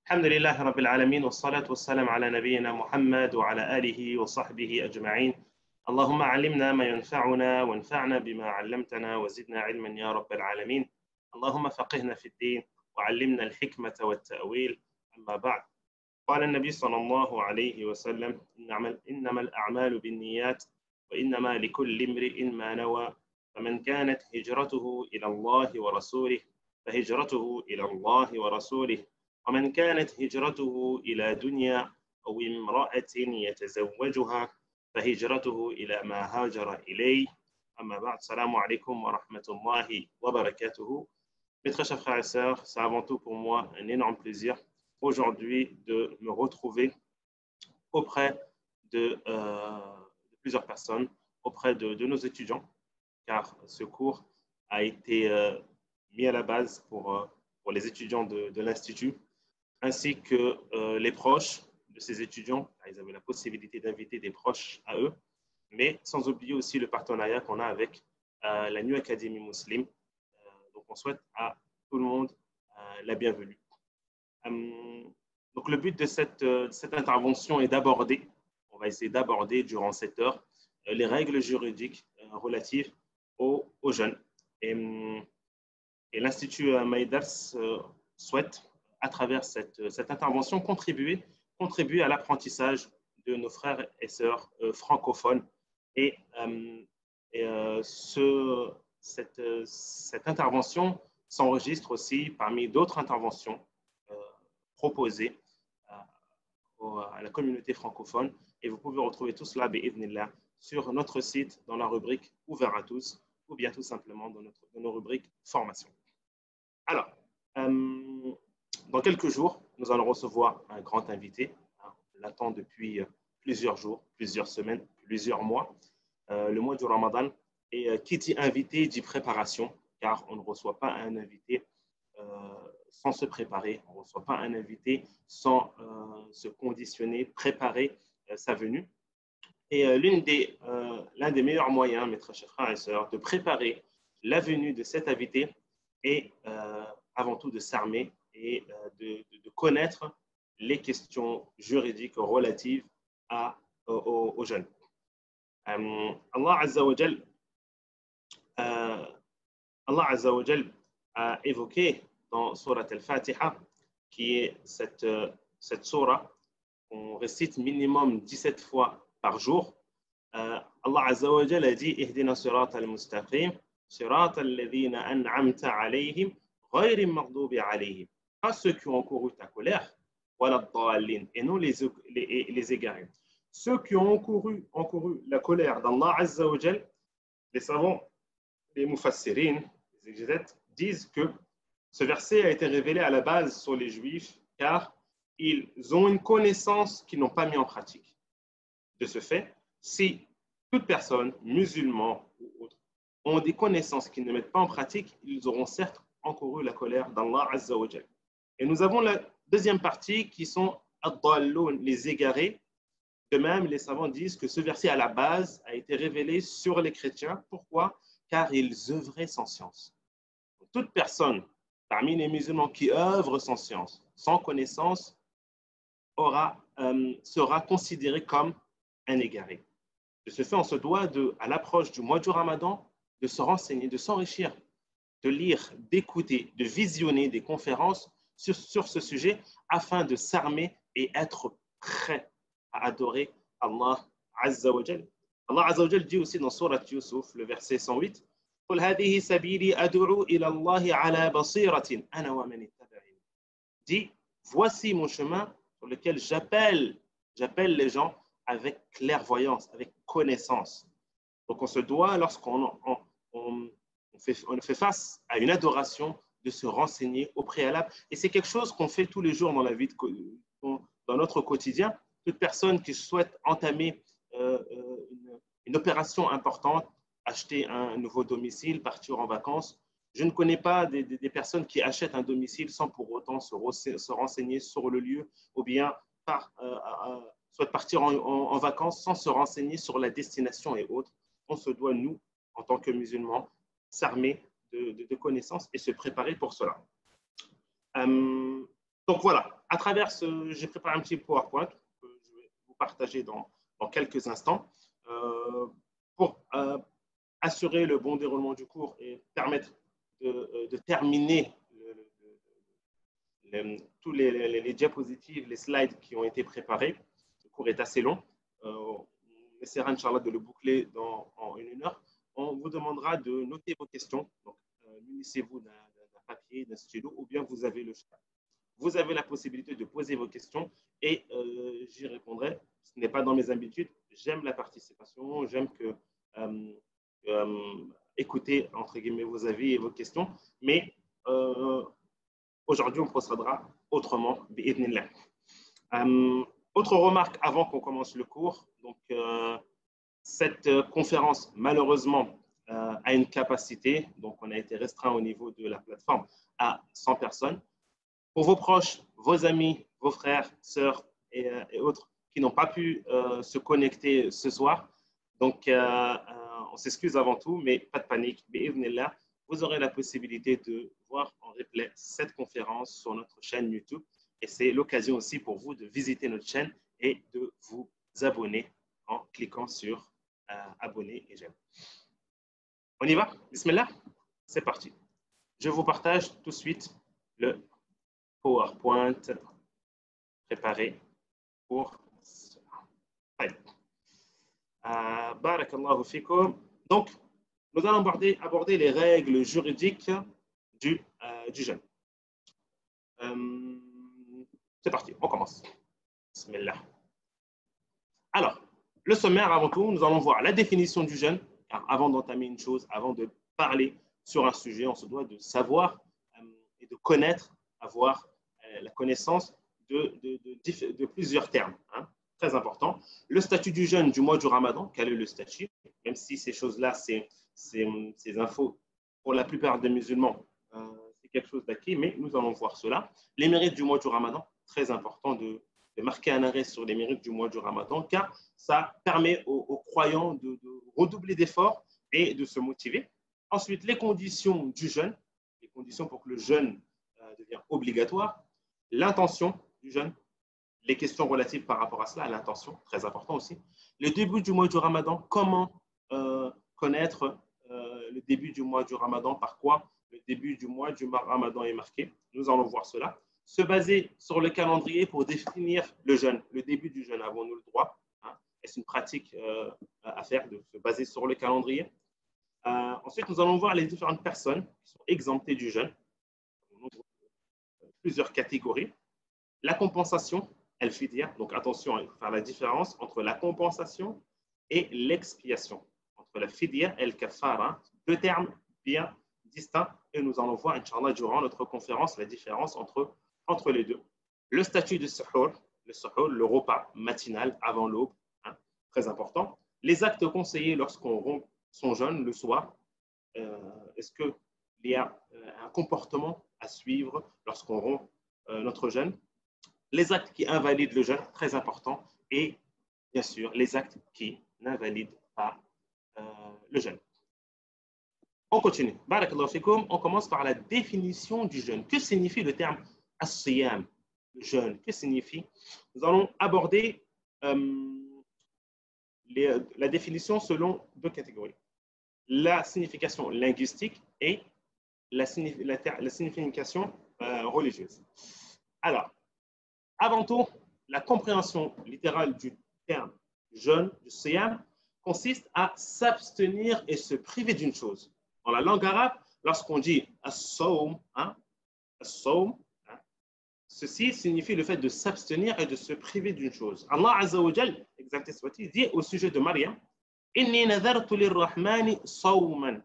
الحمد لله رب العالمين والصلاة والسلام على نبينا محمد وعلى آله وصحبه أجمعين. اللهم علمنا ما ينفعنا وانفعنا بما علمتنا وزدنا علما يا رب العالمين. اللهم فقهنا في الدين وعلمنا الحكمة والتأويل. أما بعد، قال النبي صلى الله عليه وسلم: إنما الأعمال بالنيات وإنما لكل امرئ ما نوى، فمن كانت هجرته إلى الله ورسوله فهجرته إلى الله ورسوله، ومن كانت هجرته إلى دنيا أو امرأة يتزوجها فهجرته إلى ما هاجر إليه. أما بعد, السلام alaikum wa rahmatullahi wa barakatuhu. Mes très chers frères et sœurs, c'est avant tout pour moi un énorme plaisir aujourd'hui de me retrouver auprès de plusieurs personnes, auprès de nos étudiants, car ce cours a été mis à la base pour les étudiants de l'Institut, ainsi que les proches de ces étudiants. Ils avaient la possibilité d'inviter des proches à eux, mais sans oublier aussi le partenariat qu'on a avec la New Academy Muslim. Donc, on souhaite à tout le monde la bienvenue. Donc, le but de cette intervention est d'aborder, on va essayer d'aborder durant cette heure, les règles juridiques relatives aux jeunes. Et l'Institut Maïdars souhaite, à travers cette intervention, contribuer à l'apprentissage de nos frères et sœurs francophones. Et cette intervention s'enregistre aussi parmi d'autres interventions proposées à la communauté francophone. Et vous pouvez retrouver tout cela, bi'idhnillah, sur notre site dans la rubrique « Ouvert à tous » ou bien tout simplement dans nos rubriques « Formation ». Alors, dans quelques jours, nous allons recevoir un grand invité. On l'attend depuis plusieurs jours, plusieurs semaines, plusieurs mois, le mois du Ramadan. Et qui dit invité dit préparation, car on ne reçoit pas un invité sans se préparer. On ne reçoit pas un invité sans se conditionner, préparer sa venue. Et l'un des meilleurs moyens, mes très chers frères et sœurs, de préparer la venue de cet invité est avant tout de s'armer et de connaître les questions juridiques relatives aux jeunes. Allah Azza wa Jal a évoqué dans Surat Al-Fatiha, qui est cette surah qu'on récite minimum 17 fois par jour. Allah Azza wa Jal a dit: Ihdina sirat al-mustaqim, sirat al-ladhina an'amta alayhim, ghayri maghdubi alayhim. Pas ceux qui ont encouru ta colère, et non les égarés. Ceux qui ont encouru la colère d'Allah Azza wa Jal, les savants, les mufassirin, les exégètes, disent que ce verset a été révélé à la base sur les Juifs car ils ont une connaissance qu'ils n'ont pas mis en pratique. De ce fait, si toute personne, musulman ou autre, ont des connaissances qu'ils ne mettent pas en pratique, ils auront certes encouru la colère d'Allah Azza wa Jal. Et nous avons la deuxième partie qui sont ad-dallun, les égarés. De même, les savants disent que ce verset à la base a été révélé sur les chrétiens. Pourquoi? Car ils œuvraient sans science. Toute personne parmi les musulmans qui œuvrent sans science, sans connaissance, sera considérée comme un égaré. De ce fait, on se doit, à l'approche du mois du Ramadan, de se renseigner, de s'enrichir, de lire, d'écouter, de visionner des conférences sur ce sujet afin de s'armer et être prêt à adorer Allah Azza wa Jal. Allah Azza wa Jal dit aussi dans Surat Yusuf, le verset 108, قل هذه سبيلي أدعو إلى الله على بصيرة أنا ومن اتبعني. Dit, voici mon chemin sur lequel j'appelle les gens avec clairvoyance, avec connaissance. Donc on se doit, lorsqu'on fait face à une adoration, de se renseigner au préalable. Et c'est quelque chose qu'on fait tous les jours dans la vie, dans notre quotidien. Toute personne qui souhaite entamer une opération importante, acheter un nouveau domicile, partir en vacances. Je ne connais pas des personnes qui achètent un domicile sans pour autant se renseigner sur le lieu ou bien soit partir en vacances sans se renseigner sur la destination et autres. On se doit, nous, en tant que musulmans, s'armer de connaissances et se préparer pour cela. Donc voilà, à travers j'ai préparé un petit PowerPoint que je vais vous partager dans quelques instants pour assurer le bon déroulement du cours et permettre de terminer tous les diapositives, les slides qui ont été préparés. Le cours est assez long. On essaiera, Inch'Allah, de le boucler en une heure. On vous demandera de noter vos questions. Donc, munissez-vous d'un papier, d'un stylo, ou bien vous avez le chat. Vous avez la possibilité de poser vos questions et j'y répondrai. Ce n'est pas dans mes habitudes. J'aime la participation. J'aime que écouter, entre guillemets, vos avis et vos questions. Mais aujourd'hui, on procédera autrement. Autre remarque avant qu'on commence le cours. Donc, cette conférence, malheureusement, a une capacité. Donc, on a été restreint au niveau de la plateforme à 100 personnes. Pour vos proches, vos amis, vos frères, sœurs et autres qui n'ont pas pu se connecter ce soir, donc on s'excuse avant tout, mais pas de panique. Vous aurez la possibilité de voir en replay cette conférence sur notre chaîne YouTube. Et c'est l'occasion aussi pour vous de visiter notre chaîne et de vous abonner en cliquant sur abonner et j'aime. On y va? Bismillah? C'est parti. Je vous partage tout de suite le PowerPoint préparé pour cela. Barakallahu fikum. Donc, nous allons aborder les règles juridiques du jeûne. C'est parti, on commence. Bismillah. Alors, le sommaire avant tout, nous allons voir la définition du jeûne. Car avant d'entamer une chose, avant de parler sur un sujet, on se doit de savoir et de connaître, avoir la connaissance de plusieurs termes. Hein, très important. Le statut du jeûne du mois du Ramadan, quel est le statut? Même si ces choses-là, ces infos, pour la plupart des musulmans, c'est quelque chose d'acquis, mais nous allons voir cela. Les mérites du mois du Ramadan, très important de marquer un arrêt sur les mérites du mois du Ramadan, car ça permet aux croyants de redoubler d'efforts et de se motiver. Ensuite, les conditions du jeûne, les conditions pour que le jeûne devienne obligatoire, l'intention du jeûne, les questions relatives par rapport à cela, l'intention, très important aussi. Le début du mois du Ramadan, comment connaître le début du mois du Ramadan, par quoi le début du mois du Ramadan est marqué. Nous allons voir cela. Se baser sur le calendrier pour définir le jeûne, le début du jeûne, avons-nous le droit? Hein? Est-ce une pratique à faire de se baser sur le calendrier? Ensuite, nous allons voir les différentes personnes qui sont exemptées du jeûne. Plusieurs catégories. La compensation, al-fidya, donc attention, il faut faire la différence entre la compensation et l'expiation. Entre la fidya et le kafara, deux termes bien distincts et nous allons voir, Inch'Allah, durant notre conférence, la différence entre les deux. Le statut de suhour, le repas matinal avant l'aube, hein, très important. Les actes conseillés lorsqu'on rompt son jeûne le soir. Est-ce qu'il y a un comportement à suivre lorsqu'on rompt notre jeûne? Les actes qui invalident le jeûne, très important. Et bien sûr, les actes qui n'invalident pas le jeûne. On continue. Barakallahu fikum. On commence par la définition du jeûne. Que signifie le terme as-siyam, le jeûne? Que signifie? Nous allons aborder la définition selon deux catégories. La signification linguistique et la signification religieuse. Alors, avant tout, la compréhension littérale du terme jeûne, du siyam, consiste à s'abstenir et se priver d'une chose. Dans la langue arabe, lorsqu'on dit as-sawm, hein, ceci signifie le fait de s'abstenir et de se priver d'une chose. Allah Azza wa Jal, exalté soit-il, dit au sujet de Maryam, Inni nadhartu lirrahmani sawman.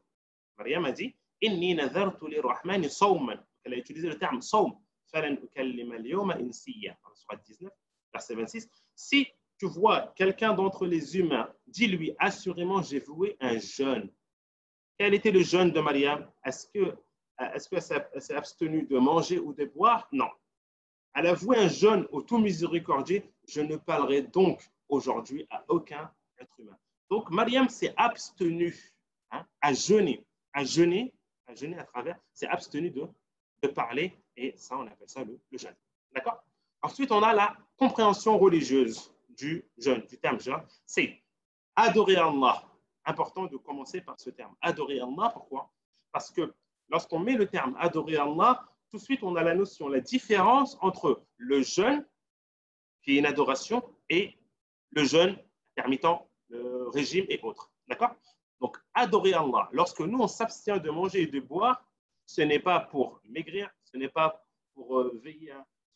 Maryam a dit, Inni nadhartu lirrahmani sawman. Elle a utilisé le terme sawm. Falan ukallima al-yawma insiya. Dans la sourate 19, verset 26. Si tu vois quelqu'un d'entre les humains, dis-lui, assurément, j'ai voué un jeûne. Quel était le jeûne de Maryam? Est-ce qu'elle s'est abstenue de manger ou de boire? Non. Elle a voué un jeûne au tout miséricordieux. Je ne parlerai donc aujourd'hui à aucun être humain. Donc, Maryam s'est abstenue à jeûner à travers, s'est abstenue de parler et ça, on appelle ça le jeûne. D'accord? Ensuite, on a la compréhension religieuse du jeûne, du terme jeûne. C'est adorer Allah. Important de commencer par ce terme. Adorer Allah, pourquoi? Parce que lorsqu'on met le terme adorer Allah, tout de suite, on a la notion, la différence entre le jeûne, qui est une adoration, et le jeûne intermittent, le régime et autres. D'accord? Donc, adorer Allah. Lorsque nous, on s'abstient de manger et de boire, ce n'est pas pour maigrir, ce n'est pas pour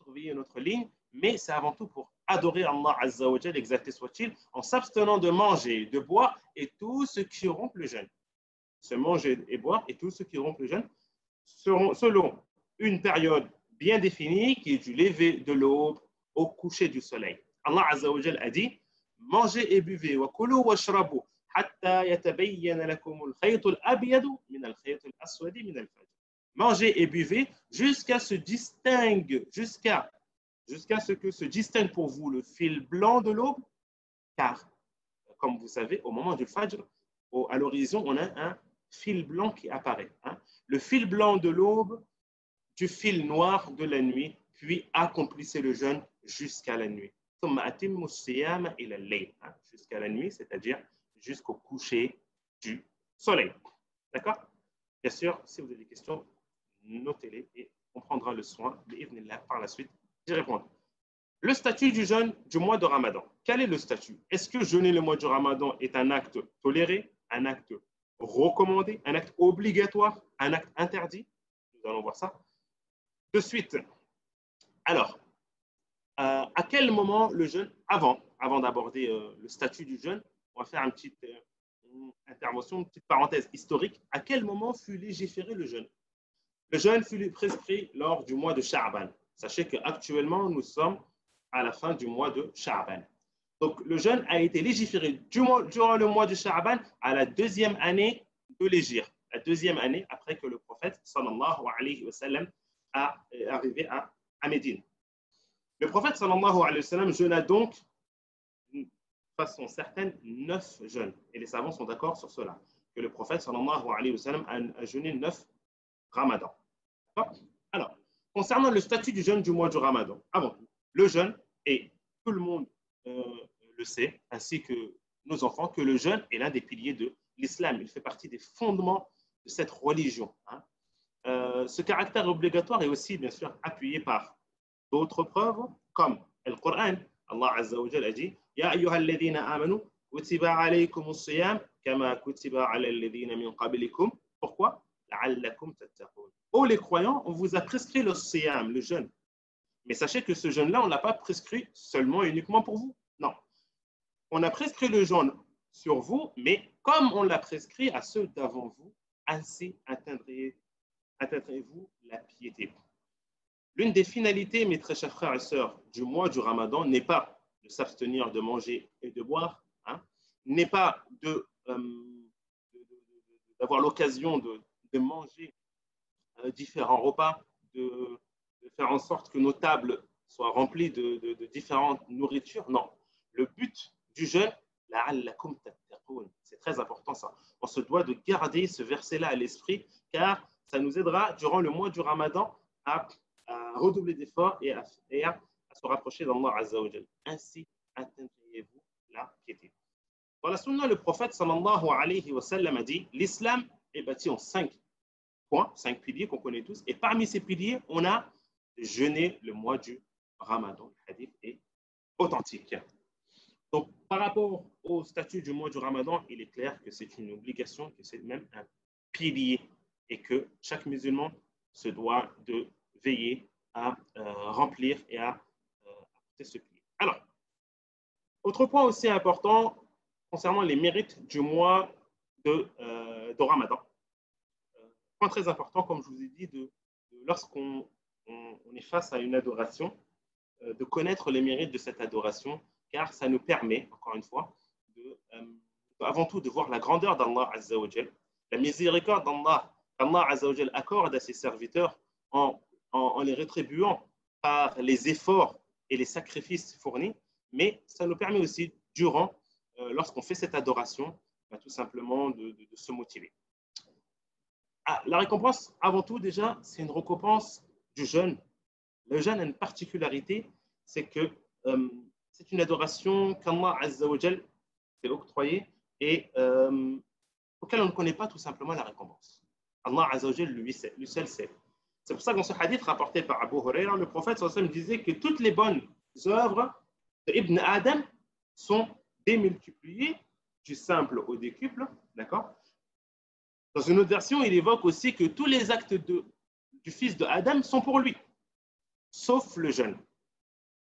surveiller notre ligne, mais c'est avant tout pour adorer Allah Azza wa Jal, exalté soit-il, en s'abstenant de manger, de boire et tout ce qui rompt le jeûne. Se manger et boire et tout ce qui rompt le jeûne seront selon une période bien définie qui est du lever de l'aube au coucher du soleil. Allah Azza wa Jal a dit mangez et buvez wa kulu washrabu hatta yatabayyana lakum al-khayt al-abyad min al-khayt al-aswad min al-fajr. Mangez et buvez jusqu'à ce que se distingue pour vous le fil blanc de l'aube, car, comme vous savez, au moment du Fajr, à l'horizon, on a un fil blanc qui apparaît. Le fil blanc de l'aube, du fil noir de la nuit, puis accomplissez le jeûne jusqu'à la nuit. Jusqu'à la nuit, c'est-à-dire jusqu'au coucher du soleil. D'accord? Bien sûr, si vous avez des questions, notez-les et on prendra le soin par la suite d'y répondre. Le statut du jeûne du mois de Ramadan. Quel est le statut? Est-ce que jeûner le mois du Ramadan est un acte toléré, un acte recommandé, un acte obligatoire, un acte interdit? Nous allons voir ça de suite. Alors, à quel moment le jeûne, avant d'aborder le statut du jeûne, on va faire une petite intervention, une petite parenthèse historique. À quel moment fut légiféré le jeûne? Le jeûne fut prescrit lors du mois de Sha'ban. Sachez qu'actuellement, nous sommes à la fin du mois de Sha'ban. Donc, le jeûne a été légiféré durant le mois de Sha'ban à la deuxième année de l'Hégire, la deuxième année après que le prophète, sallallahu alayhi wa sallam, est arrivé à Médine. Le prophète, sallallahu alayhi wa sallam, jeûna donc, de façon certaine, 9 jeûnes. Et les savants sont d'accord sur cela, que le prophète, sallallahu alayhi wa sallam, a jeûné 9 Ramadan. Alors, concernant le statut du jeûne du mois du Ramadan, avant tout, le jeûne, et tout le monde le sait, ainsi que nos enfants, que le jeûne est l'un des piliers de l'islam. Il fait partie des fondements de cette religion. Ce caractère obligatoire est aussi, bien sûr, appuyé par d'autres preuves, comme le Coran. Allah Azza wa Jalla a dit Ya ayyuha alladhina amanu, kutiba alaykum as-siyam, kama kutiba ala alladhina min qablikum. Pourquoi? Oh les croyants, on vous a prescrit le siyam, le jeûne. Mais sachez que ce jeûne-là, on ne l'a pas prescrit seulement et uniquement pour vous. Non. On a prescrit le jeûne sur vous, mais comme on l'a prescrit à ceux d'avant vous, ainsi atteindrez-vous la piété. L'une des finalités, mes très chers frères et sœurs, du mois du Ramadan n'est pas de s'abstenir de manger et de boire, n'est pas d'avoir l'occasion de manger différents repas, de faire en sorte que nos tables soient remplies de différentes nourritures. Non. Le but du jeûne, c'est très important ça. On se doit de garder ce verset-là à l'esprit, car ça nous aidera durant le mois du Ramadan à redoubler d'efforts et à se rapprocher d'Allah Azza wa Jal. Ainsi atteindriez-vous la piété. Dans la sunna, le prophète sallallahu alayhi wa sallam a dit l'islam est bâti en 5 points, 5 piliers qu'on connaît tous. Et parmi ces piliers, on a jeûné le mois du Ramadan. Le hadith est authentique. Donc, par rapport au statut du mois du Ramadan, il est clair que c'est une obligation, que c'est même un pilier et que chaque musulman se doit de veiller à remplir et à apporter ce pilier. Alors, autre point aussi important concernant les mérites du mois de Ramadan. Point très important, comme je vous ai dit, lorsqu'on est face à une adoration, de connaître les mérites de cette adoration, car ça nous permet, encore une fois, avant tout de voir la grandeur d'Allah Azza wa Jal, la miséricorde qu'Allah Azza wa Jal accorde à ses serviteurs en les rétribuant par les efforts et les sacrifices fournis, mais ça nous permet aussi, lorsqu'on fait cette adoration, tout simplement de se motiver. La récompense, avant tout, déjà, c'est une récompense du jeûne. Le jeûne a une particularité, c'est que c'est une adoration qu'Allah Azza wa Jal s'est octroyée et auquel on ne connaît pas tout simplement la récompense. Allah Azza wa Jal lui seul sait. C'est pour ça que dans ce hadith rapporté par Abu Huraira, le prophète sallallahu alayhi wa sallam disait que toutes les bonnes œuvres d'Ibn Adam sont démultipliées du simple au décuple, d'accord? Dans une autre version, il évoque aussi que tous les actes du fils de Adam sont pour lui, sauf le jeûne,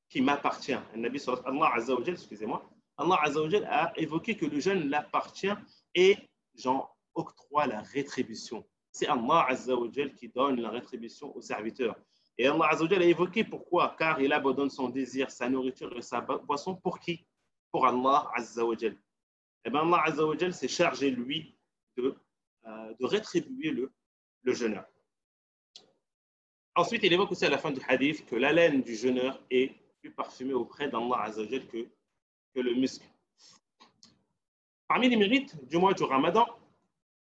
qui m'appartient. Allah Azza wa Jal, excusez-moi, Allah Azza wa Jal a évoqué que le jeûne l'appartient et j'en octroie la rétribution. C'est Allah Azza wa Jal qui donne la rétribution aux serviteurs. Et Allah Azza wa Jal a évoqué pourquoi, car il abandonne son désir, sa nourriture et sa boisson pour qui? Pour Allah Azza wa Jal. Et bien Allah Azza wa Jal s'est chargé, lui, de rétribuer le jeûneur. Ensuite, il évoque aussi à la fin du hadith que l'haleine du jeûneur est plus parfumée auprès d'Allah Azza wa Jal que le musc. Parmi les mérites du mois du Ramadan,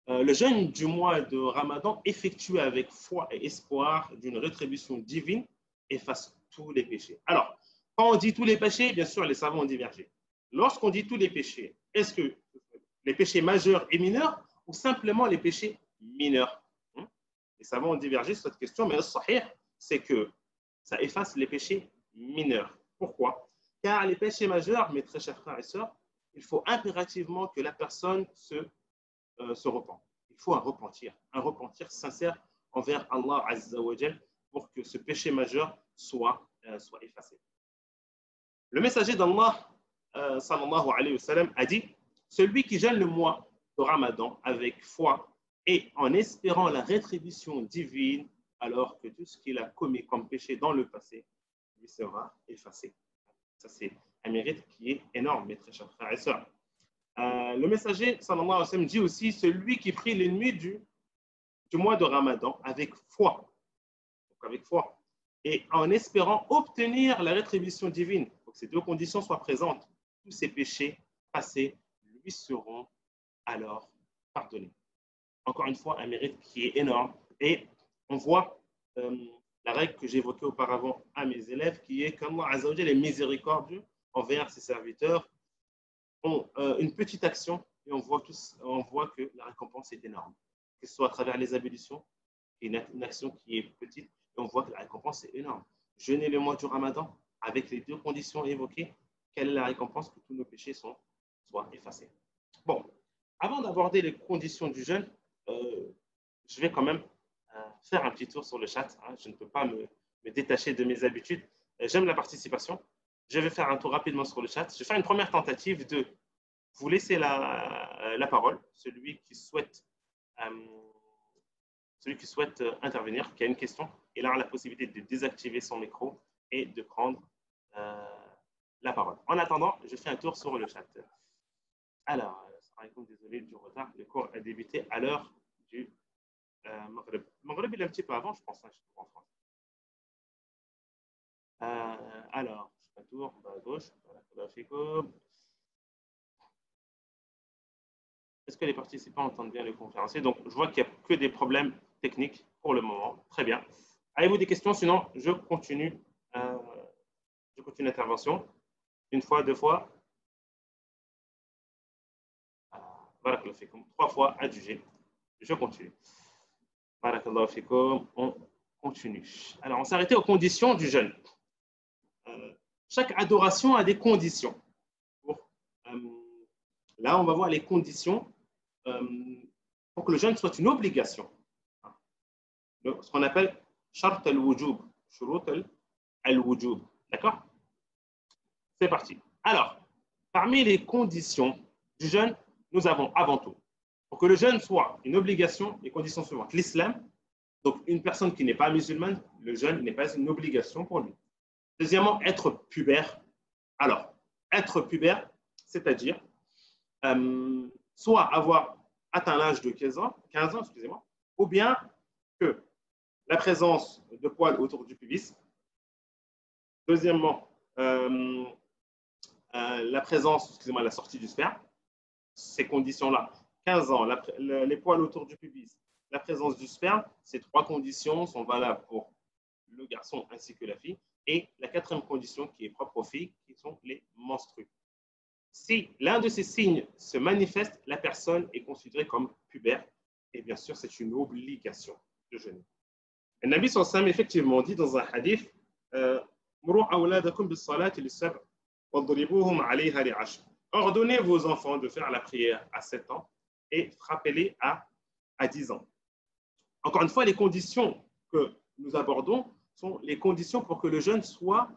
le jeûne du mois de Ramadan effectué avec foi et espoir d'une rétribution divine efface tous les péchés. Alors, quand on dit tous les péchés, bien sûr, les savants ont divergé. Lorsqu'on dit tous les péchés, est-ce que les péchés majeurs et mineurs ou simplement les péchés mineurs? Les savants ont divergé sur cette question, mais le sahih, c'est que ça efface les péchés mineurs. Pourquoi? Car les péchés majeurs, mes très chers frères et sœurs, il faut impérativement que la personne se repent. Il faut un repentir sincère envers Allah Azza wa Jal pour que ce péché majeur soit effacé. Le messager d'Allah, sallallahu alayhi wa sallam, a dit: celui qui jeûne le mois de Ramadan avec foi et en espérant la rétribution divine, alors que tout ce qu'il a commis comme péché dans le passé lui sera effacé. Ça, c'est un mérite qui est énorme, mes très chers frères et sœurs. Le messager, sallallahu alayhi wa sallam, dit aussi: celui qui prie les nuits du mois de Ramadan avec foi, et en espérant obtenir la rétribution divine, pour que ces deux conditions soient présentes, tous ses péchés passés lui seront alors pardonnés. Encore une fois, un mérite qui est énorme. Et on voit la règle que j'évoquais auparavant à mes élèves, qui est qu'Allah Azza wa Jalla est miséricordieux envers ses serviteurs. Une petite action et on voit que la récompense est énorme. Que ce soit à travers les ablutions, une action qui est petite, et on voit que la récompense est énorme. Jeûner le mois du Ramadan avec les deux conditions évoquées, quelle est la récompense? Que tous nos péchés soient effacés. Bon, avant d'aborder les conditions du jeûne, je vais quand même faire un petit tour sur le chat. Je ne peux pas me détacher de mes habitudes. J'aime la participation. Je vais faire un tour rapidement sur le chat. Je vais faire une première tentative de vous laisser la parole. Celui qui souhaite intervenir, qui a une question, il a la possibilité de désactiver son micro et de prendre la parole. En attendant, je fais un tour sur le chat. Alors, désolé du retard. Le cours a débuté à l'heure du Maghreb. Maghreb, il est un petit peu avant, je pense, en France. Alors, je fais un tour à gauche. Est-ce que les participants entendent bien le conférencier? Donc, je vois qu'il n'y a que des problèmes techniques pour le moment. Très bien. Avez-vous des questions? Sinon, je continue l'intervention. Une fois, deux fois. Barakallahu fikum. Trois fois adjugé. Je continue. Barakallahu fikum. On continue. Alors, on s'est arrêté aux conditions du jeûne. Chaque adoration a des conditions. Là, on va voir les conditions pour que le jeûne soit une obligation. Ce qu'on appelle shart al-wujub. Shurut al-wujub. D'accord? C'est parti. Alors, parmi les conditions du jeûne, nous avons avant tout, pour que le jeûne soit une obligation, les conditions suivantes. L'islam, donc une personne qui n'est pas musulmane, le jeûne n'est pas une obligation pour lui. Deuxièmement, être pubère. Alors, être pubère, c'est-à-dire soit avoir atteint l'âge de 15 ans, ou bien que la présence de poils autour du pubis. Deuxièmement, la présence, la sortie du sperme. Ces conditions-là, 15 ans, les poils autour du pubis, la présence du sperme, ces trois conditions sont valables pour le garçon ainsi que la fille. Et la quatrième condition qui est propre aux filles, qui sont les menstrues. Si l'un de ces signes se manifeste, la personne est considérée comme pubère. Et bien sûr, c'est une obligation de jeûner. Le Nabi sallallahu alayhi wa sallam, effectivement, dit dans un hadith ordonnez vos enfants de faire la prière à 7 ans et frappez-les à 10 ans. Encore une fois, les conditions que nous abordons sont les conditions pour que le jeûne soit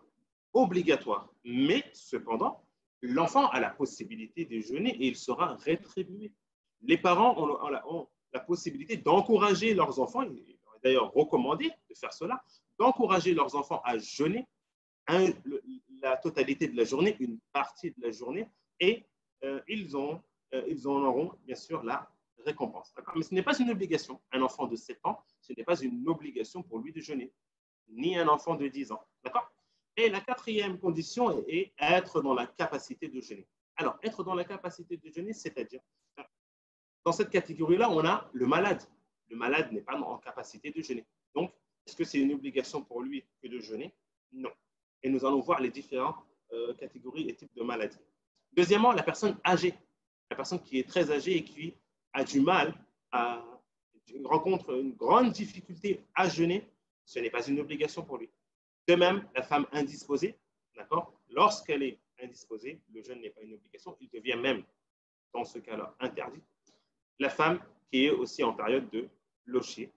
obligatoire. Mais cependant, l'enfant a la possibilité de jeûner et il sera rétribué. Les parents ont la possibilité d'encourager leurs enfants, il est d'ailleurs recommandé de faire cela, d'encourager leurs enfants à jeûner la totalité de la journée, une partie de la journée, et ils en auront bien sûr la récompense. Mais ce n'est pas une obligation. Un enfant de 7 ans, ce n'est pas une obligation pour lui de jeûner, ni un enfant de 10 ans. D'accord ? Et la quatrième condition est être dans la capacité de jeûner. Alors, être dans la capacité de jeûner, c'est-à-dire, dans cette catégorie-là, on a le malade. Le malade n'est pas en capacité de jeûner. Donc, est-ce que c'est une obligation pour lui que de jeûner? Non. Et nous allons voir les différentes catégories et types de maladies. Deuxièmement, la personne âgée. La personne qui est très âgée et qui a du mal, rencontre une grande difficulté à jeûner, ce n'est pas une obligation pour lui. De même, la femme indisposée, d'accord, lorsqu'elle est indisposée, le jeûne n'est pas une obligation, il devient même, dans ce cas-là, interdit. La femme qui est aussi en période de lochier,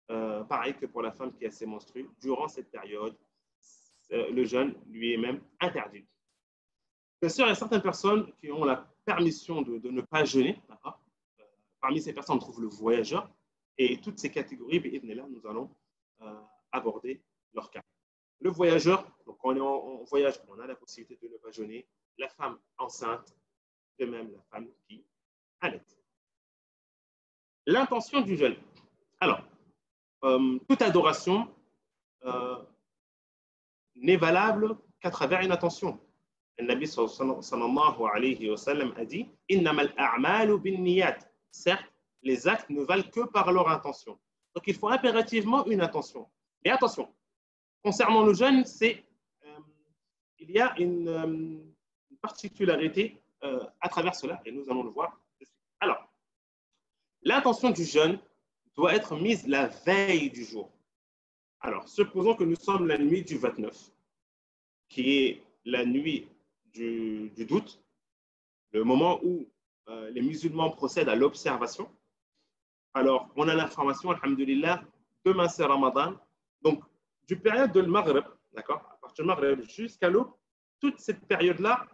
pareil que pour la femme qui a ses menstrues, durant cette période, le jeûne lui est même interdit. Bien sûr, il y a certaines personnes qui ont la permission de ne pas jeûner. Parmi ces personnes, on trouve le voyageur. Et toutes ces catégories, nous allons aborder leur cas. Le voyageur, donc quand on est en voyage, on a la possibilité de ne pas jeûner. La femme enceinte, de même la femme qui allait. L'intention du jeûne. Alors, toute adoration n'est valable qu'à travers une intention. Le Nabi sallallahu alayhi wa sallam a dit Innamal a'malu bin niyat. Certes, les actes ne valent que par leur intention. Donc, il faut impérativement une intention. Et attention, concernant le jeûne, il y a une particularité à travers cela, et nous allons le voir. Alors, l'intention du jeûne doit être mise la veille du jour. Alors, supposons que nous sommes la nuit du 29, qui est la nuit du doute, le moment où les musulmans procèdent à l'observation. Alors, on a l'information, alhamdulillah, demain c'est Ramadan. Donc, du période de Maghreb, d'accord, à partir du Maghreb jusqu'à l'aube, toute cette période-là,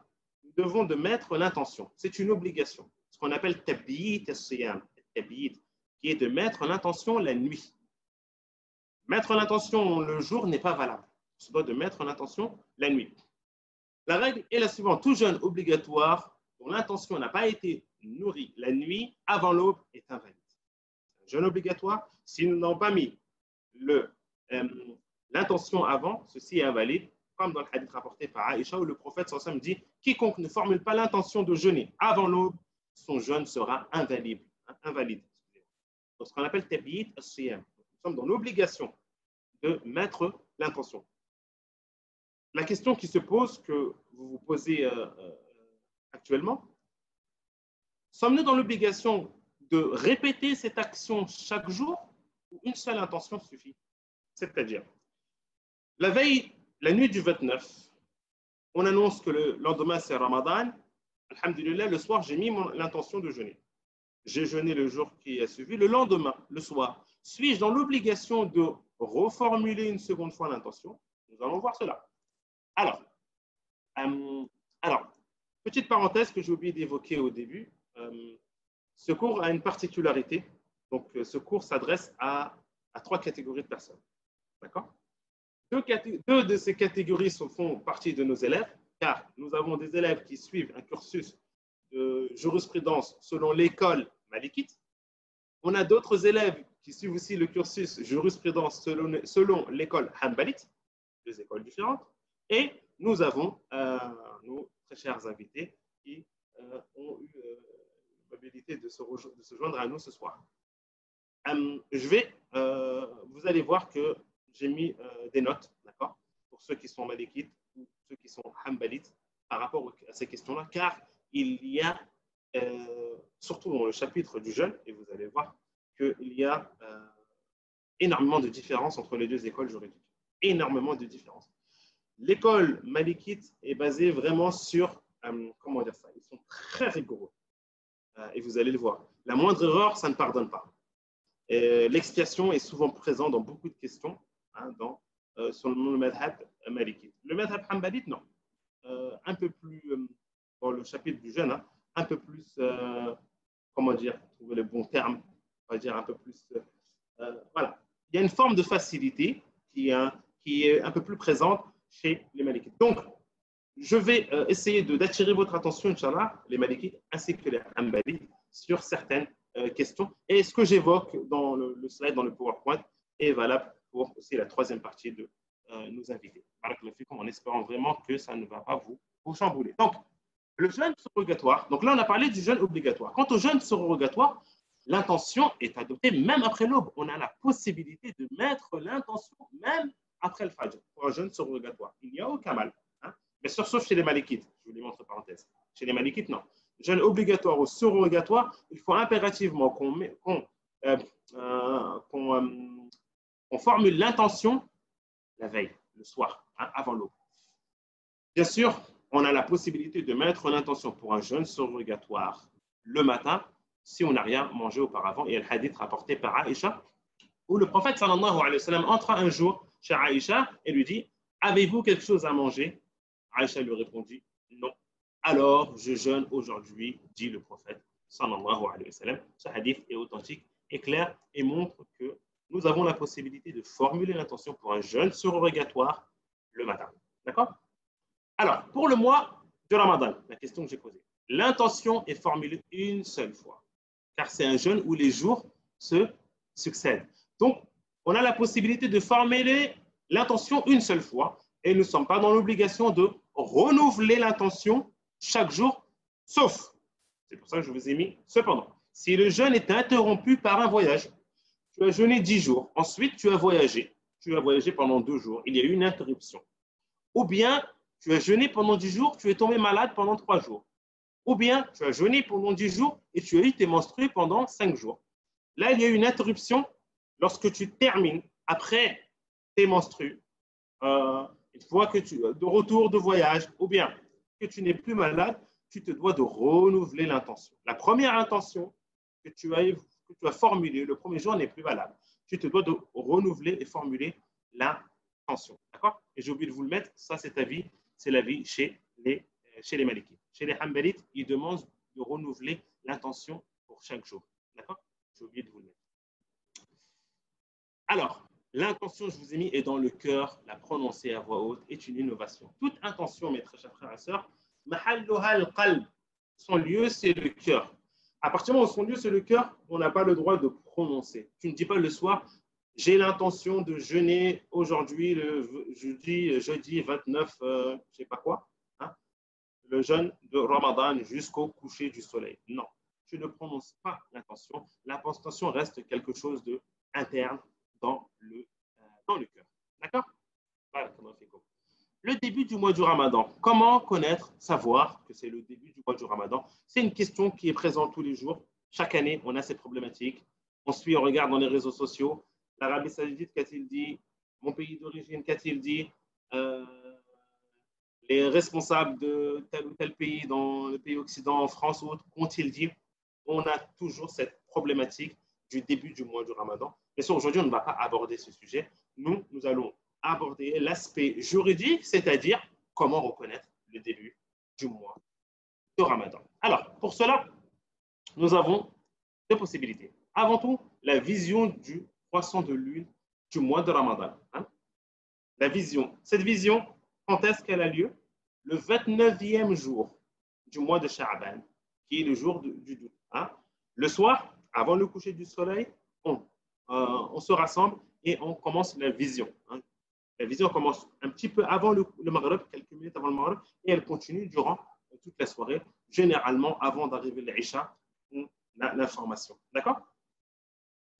nous devons de mettre l'intention. C'est une obligation. Ce qu'on appelle tabiyit as-siyam, tabiyit, qui est de mettre l'intention la nuit. Mettre l'intention le jour n'est pas valable. On se doit de mettre l'intention la nuit. La règle est la suivante. Tout jeûne obligatoire dont l'intention n'a pas été nourrie la nuit avant l'aube est invalide. Un jeûne obligatoire, si nous n'avons pas mis l'intention avant, ceci est invalide, comme dans le hadith rapporté par Aïcha où le prophète sallallahu alayhi wa sallam dit « Quiconque ne formule pas l'intention de jeûner avant l'aube, son jeûne sera invalide. » Donc, ce qu'on appelle tabiyit as-siyam. Nous sommes dans l'obligation de mettre l'intention. La question qui se pose, que vous vous posez actuellement, sommes-nous dans l'obligation de répéter cette action chaque jour ou une seule intention suffit? C'est-à-dire, la veille, la nuit du 29, on annonce que le lendemain c'est Ramadan. Alhamdulillah, le soir, j'ai mis l'intention de jeûner. J'ai jeûné le jour qui a suivi. Le lendemain, le soir, suis-je dans l'obligation de reformuler une seconde fois l'intention? Nous allons voir cela. Alors, petite parenthèse que j'ai oublié d'évoquer au début. Ce cours a une particularité. Donc, ce cours s'adresse à 3 catégories de personnes. D'accord? Deux de ces catégories font partie de nos élèves, car nous avons des élèves qui suivent un cursus de jurisprudence selon l'école malikite. On a d'autres élèves qui suivent aussi le cursus jurisprudence selon l'école hanbalite, 2 écoles différentes. Et nous avons nos très chers invités qui ont eu l'habilité de se joindre à nous ce soir. Vous allez voir que j'ai mis des notes, d'accord, pour ceux qui sont malikites ou ceux qui sont hanbalites par rapport à ces questions-là, car il y a, surtout dans le chapitre du jeûne, et vous allez voir qu'il y a énormément de différences entre les deux écoles juridiques. Énormément de différences. L'école malikite est basée vraiment sur, comment dire ça, ils sont très rigoureux. Et vous allez le voir. La moindre erreur, ça ne pardonne pas. L'expiation est souvent présente dans beaucoup de questions sur le madhab malikite. Le madhab hanbalite, non. Un peu plus, dans le chapitre du jeûne, un peu plus, comment dire, trouver le bon terme, on va dire un peu plus, voilà. Il y a une forme de facilité qui est un peu plus présente chez les malikites. Donc, je vais essayer d'attirer votre attention, Inch'Allah, les malikites ainsi que les hanbalites, sur certaines questions. Et ce que j'évoque dans le slide, dans le PowerPoint, est valable pour aussi la troisième partie de nos invités. En espérant vraiment que ça ne va pas vous chambouler. Donc, le jeûne surrogatoire. Donc là, on a parlé du jeûne obligatoire. Quant au jeûne surrogatoire, l'intention est adoptée même après l'aube. On a la possibilité de mettre l'intention même après le fajr pour un jeûne surrogatoire. Il n'y a aucun mal. Mais sauf chez les malikites. Je vous les montre entre parenthèses. Chez les malikites, non. Jeûne obligatoire ou surrogatoire, il faut impérativement qu'on formule l'intention la veille, le soir, avant l'aube. Bien sûr, on a la possibilité de mettre l'intention pour un jeûne surrogatoire le matin si on n'a rien mangé auparavant. Et le hadith rapporté par Aïcha, où le prophète sallallahu alayhi wa sallam entra un jour chez Aïcha et lui dit « Avez-vous quelque chose à manger ?» Aïcha lui répondit « Non. » Alors, je jeûne aujourd'hui, dit le prophète sallallahu alayhi wa sallam. Ce hadith est authentique, est clair et montre que nous avons la possibilité de formuler l'intention pour un jeûne surrogatoire le matin. D'accord? Alors, pour le mois de Ramadan, la question que j'ai posée, l'intention est formulée une seule fois, car c'est un jeûne où les jours se succèdent. Donc, on a la possibilité de formuler l'intention une seule fois et nous ne sommes pas dans l'obligation de renouveler l'intention chaque jour, sauf, c'est pour ça que je vous ai mis, cependant, si le jeûne est interrompu par un voyage, tu as jeûné 10 jours, ensuite tu as voyagé pendant 2 jours, il y a eu une interruption. Ou bien, tu as jeûné pendant 10 jours, tu es tombé malade pendant 3 jours. Ou bien, tu as jeûné pendant 10 jours et tu as eu tes menstrues pendant 5 jours. Là, il y a eu une interruption lorsque tu termines après tes menstrues, une fois que de retour de voyage, ou bien que tu n'es plus malade, tu te dois de renouveler l'intention. La première intention que tu as formulée le premier jour n'est plus valable. Tu te dois de renouveler et formuler l'intention. D'accord? Et j'ai oublié de vous le mettre, ça c'est l'avis chez les malikites. Chez les hanbalites, ils demandent de renouveler l'intention pour chaque jour. D'accord? J'ai oublié de vous le mettre. Alors, l'intention, je vous ai mis, est dans le cœur. La prononcer à voix haute est une innovation. Toute intention, mes très chers frères et sœurs, mahalluha al-qalb, son lieu, c'est le cœur. À partir du moment où son lieu, c'est le cœur, on n'a pas le droit de prononcer. Tu ne dis pas le soir, j'ai l'intention de jeûner aujourd'hui, le jeudi 29, je ne sais pas quoi, le jeûne de Ramadan jusqu'au coucher du soleil. Non, tu ne prononces pas l'intention. L'intention reste quelque chose d'interne dans le cœur. D'accord? Le début du mois du Ramadan. Comment connaître, savoir que c'est le début du mois du Ramadan? C'est une question qui est présente tous les jours. Chaque année, on a ces problématiques. On regarde dans les réseaux sociaux. L'Arabie Saoudite, qu'a-t-il dit? Mon pays d'origine, qu'a-t-il dit? Les responsables de tel ou tel pays, dans le pays occident, en France ou autre, qu'ont-ils dit? On a toujours cette problématique du début du mois du Ramadan. Mais aujourd'hui, on ne va pas aborder ce sujet. Nous allons aborder l'aspect juridique, c'est-à-dire comment reconnaître le début du mois de Ramadan. Alors, pour cela, nous avons deux possibilités. Avant tout, la vision du croissant de lune du mois de Ramadan. La vision. Cette vision, quand est-ce qu'elle a lieu? Le 29e jour du mois de Sha'ban, qui est le jour du doute. Le soir, avant le coucher du soleil, on se rassemble et on commence la vision. La vision commence un petit peu avant le Maghreb, quelques minutes avant le Maghreb, et elle continue durant toute la soirée, généralement avant d'arriver l'Isha, l'information. D'accord?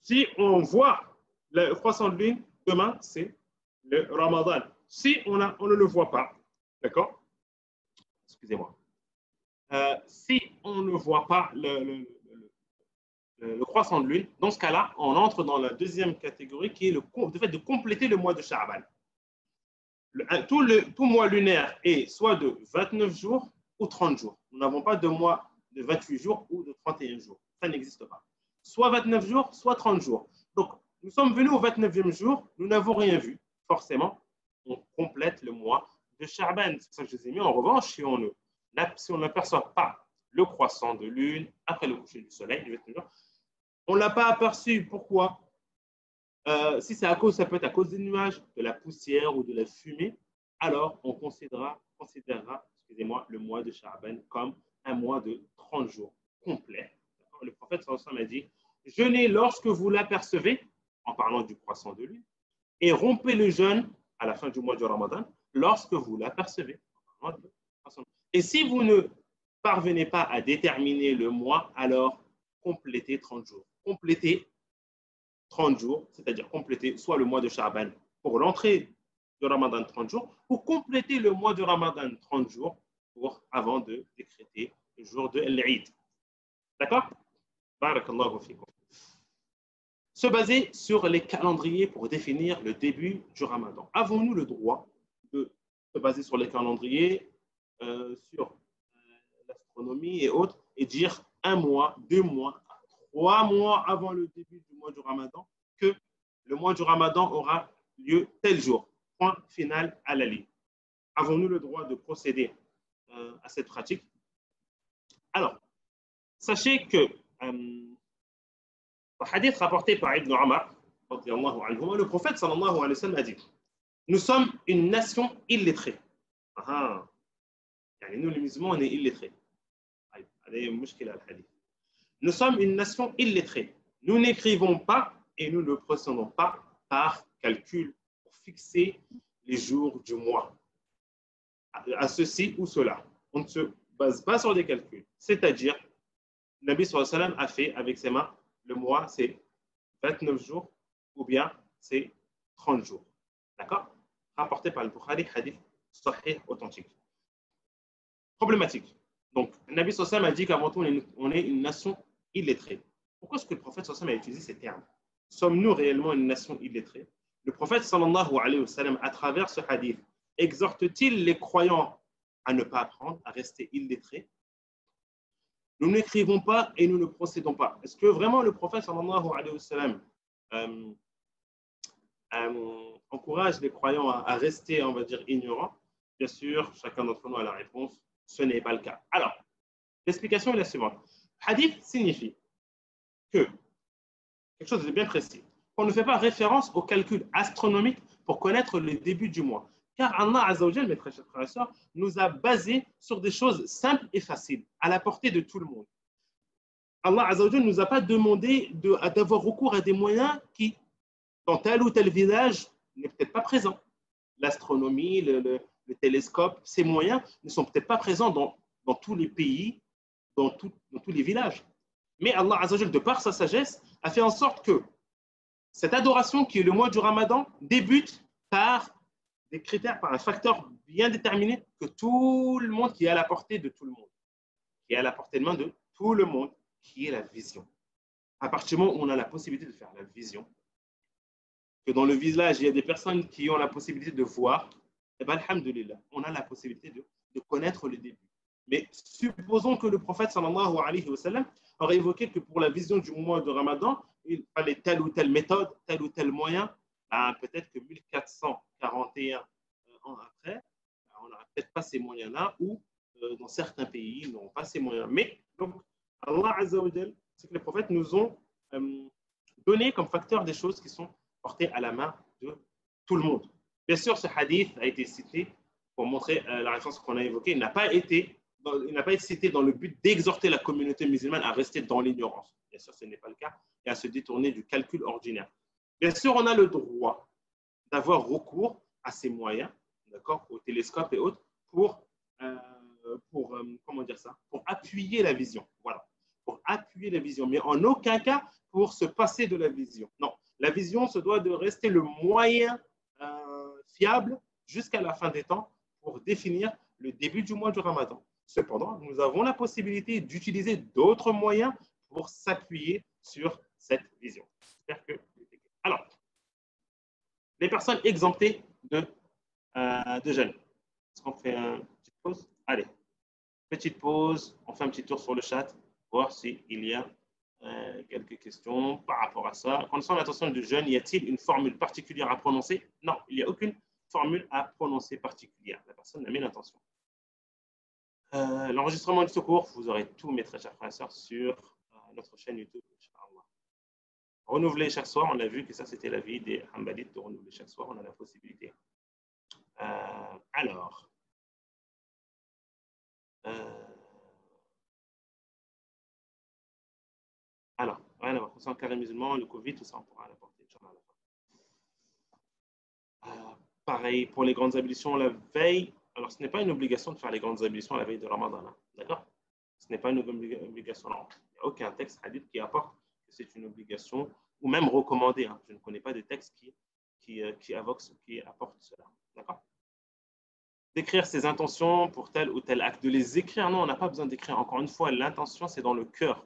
Si on voit le croissant de lune, demain, c'est le Ramadan. Si on ne le voit pas, d'accord? Excusez-moi. Si on ne voit pas le croissant de lune, dans ce cas-là, on entre dans la deuxième catégorie qui est le fait de compléter le mois de Sha'ban. Tout mois lunaire est soit de 29 jours ou 30 jours. Nous n'avons pas de mois de 28 jours ou de 31 jours. Ça n'existe pas. Soit 29 jours, soit 30 jours. Donc, nous sommes venus au 29e jour, nous n'avons rien vu. Forcément, on complète le mois de Sha'ban. C'est ça que je vous ai mis. En revanche, si on n'aperçoit pas le croissant de lune après le coucher du soleil, on ne l'a pas aperçu. Pourquoi? Si c'est ça peut être à cause des nuages, de la poussière ou de la fumée, alors on considérera le mois de Sha'ban comme un mois de 30 jours complet. Le prophète sallallahu alayhi wa sallam a dit, jeûnez lorsque vous l'apercevez, en parlant du croissant de lune, et rompez le jeûne à la fin du mois du Ramadan lorsque vous l'apercevez. Et si vous ne parvenez pas à déterminer le mois, alors complétez 30 jours. Complétez 30 jours, c'est-à-dire compléter soit le mois de Sha'ban pour l'entrée de Ramadan 30 jours, ou compléter le mois de Ramadan 30 jours avant de décréter le jour de l'Eid. D'accord? Barakallahu fikum. Se baser sur les calendriers pour définir le début du Ramadan. Avons-nous le droit de se baser sur les calendriers, sur l'astronomie et autres, et dire 1 mois, 2 mois, 3 mois avant le début du mois du Ramadan que le mois du Ramadan aura lieu tel jour? Point final à la ligne. Avons-nous le droit de procéder à cette pratique? Alors, sachez que le hadith rapporté par Ibn Omar, le prophète sallallahu alayhi wa sallam a dit, nous sommes une nation illettrée. Nous les musulmans, on est illettrés. Nous sommes une nation illettrée. Nous n'écrivons pas et nous ne procédons pas par calcul pour fixer les jours du mois à ceci ou cela. On ne se base pas sur des calculs. C'est-à-dire, le Nabi sallallahu alayhi wa sallam a fait avec ses mains, le mois c'est 29 jours ou bien c'est 30 jours. D'accord? Rapporté par le Bukhari, hadith sahih authentique. Problématique. Donc, le Nabi sallallahu alayhi wa sallam a dit qu'avant tout, on est une nation illettrée. Pourquoi est-ce que le prophète sallallahu alayhi wa sallam a utilisé ces termes? Sommes-nous réellement une nation illettrée? Le prophète sallallahu alayhi wa sallam, à travers ce hadith, exhorte-t-il les croyants à ne pas apprendre, à rester illettrés? Nous n'écrivons pas et nous ne procédons pas. Est-ce que vraiment le prophète sallallahu alayhi wa sallam encourage les croyants à rester, on va dire, ignorants? Bien sûr, chacun d'entre nous a la réponse. Ce n'est pas le cas. Alors, l'explication est la suivante. Hadith signifie que, quelque chose de bien précis, qu'on ne fait pas référence au calcul astronomique pour connaître le début du mois. Car Allah Azza wa Jal, mes très chers frères et sœurs, nous a basés sur des choses simples et faciles, à la portée de tout le monde. Allah Azza wa Jal ne nous a pas demandé d'avoir recours à des moyens qui, dans tel ou tel village, n'est peut-être pas présent. L'astronomie, le télescope, ces moyens ne sont peut-être pas présents dans tous les pays, dans tous les villages. Mais Allah Azza wa Jal, de par sa sagesse, a fait en sorte que cette adoration qui est le mois du Ramadan débute par des critères, par un facteur bien déterminé que tout le monde, qui est à la portée de tout le monde, qui est à la portée de main de tout le monde, qui est la vision. À partir du moment où on a la possibilité de faire la vision, que dans le village, il y a des personnes qui ont la possibilité de voir, eh bien, alhamdoulilah, on a la possibilité de connaître le début. Mais supposons que le prophète sallallahu alayhi wa sallam aurait évoqué que pour la vision du mois de Ramadan, il fallait telle ou telle méthode, tel ou tel moyen. Peut-être que 1441 ans après, on n'aura peut-être pas ces moyens-là, ou dans certains pays, ils n'auront pas ces moyens. Mais donc, Allah Azza wa Jal, c'est que les prophètes nous ont donné comme facteur des choses qui sont portées à la main de tout le monde. Bien sûr, ce hadith a été cité pour montrer la référence qu'on a évoquée. Il n'a pas été cité dans le but d'exhorter la communauté musulmane à rester dans l'ignorance. Bien sûr, ce n'est pas le cas, et à se détourner du calcul ordinaire. Bien sûr, on a le droit d'avoir recours à ces moyens, d'accord, au télescope et autres, pour appuyer la vision. Voilà, pour appuyer la vision, mais en aucun cas pour se passer de la vision. Non, la vision se doit de rester le moyen fiable jusqu'à la fin des temps pour définir le début du mois du Ramadan. Cependant, nous avons la possibilité d'utiliser d'autres moyens pour s'appuyer sur cette vision. J'espère que... Alors, les personnes exemptées de jeûne. Est-ce qu'on fait une petite pause? Allez, petite pause, on fait un petit tour sur le chat, voir s'il y a quelques questions par rapport à ça. Concernant l'intention du jeûne, y a-t-il une formule particulière à prononcer? Non, il n'y a aucune formule à prononcer particulière. La personne a mis l'intention. L'enregistrement du secours, vous aurez tous mes très chers frères et sœurs sur notre chaîne YouTube. Renouveler chaque soir, on a vu que ça c'était la vie des Hanbalites de renouveler chaque soir, on a la possibilité. Alors, rien à voir. Concernant le carré musulman, le Covid, tout ça, on pourra l'apporter. Pareil, pour les grandes ablutions la veille, alors ce n'est pas une obligation de faire les grandes ablutions la veille de Ramadan, hein, d'accord? Ce n'est pas une obligation, non. Il n'y a aucun texte hadith qui apporte que c'est une obligation, ou même recommandé. Hein. Je ne connais pas de texte qui apporte cela, d'accord? D'écrire ses intentions pour tel ou tel acte, de les écrire, non, on n'a pas besoin d'écrire. Encore une fois, l'intention, c'est dans le cœur.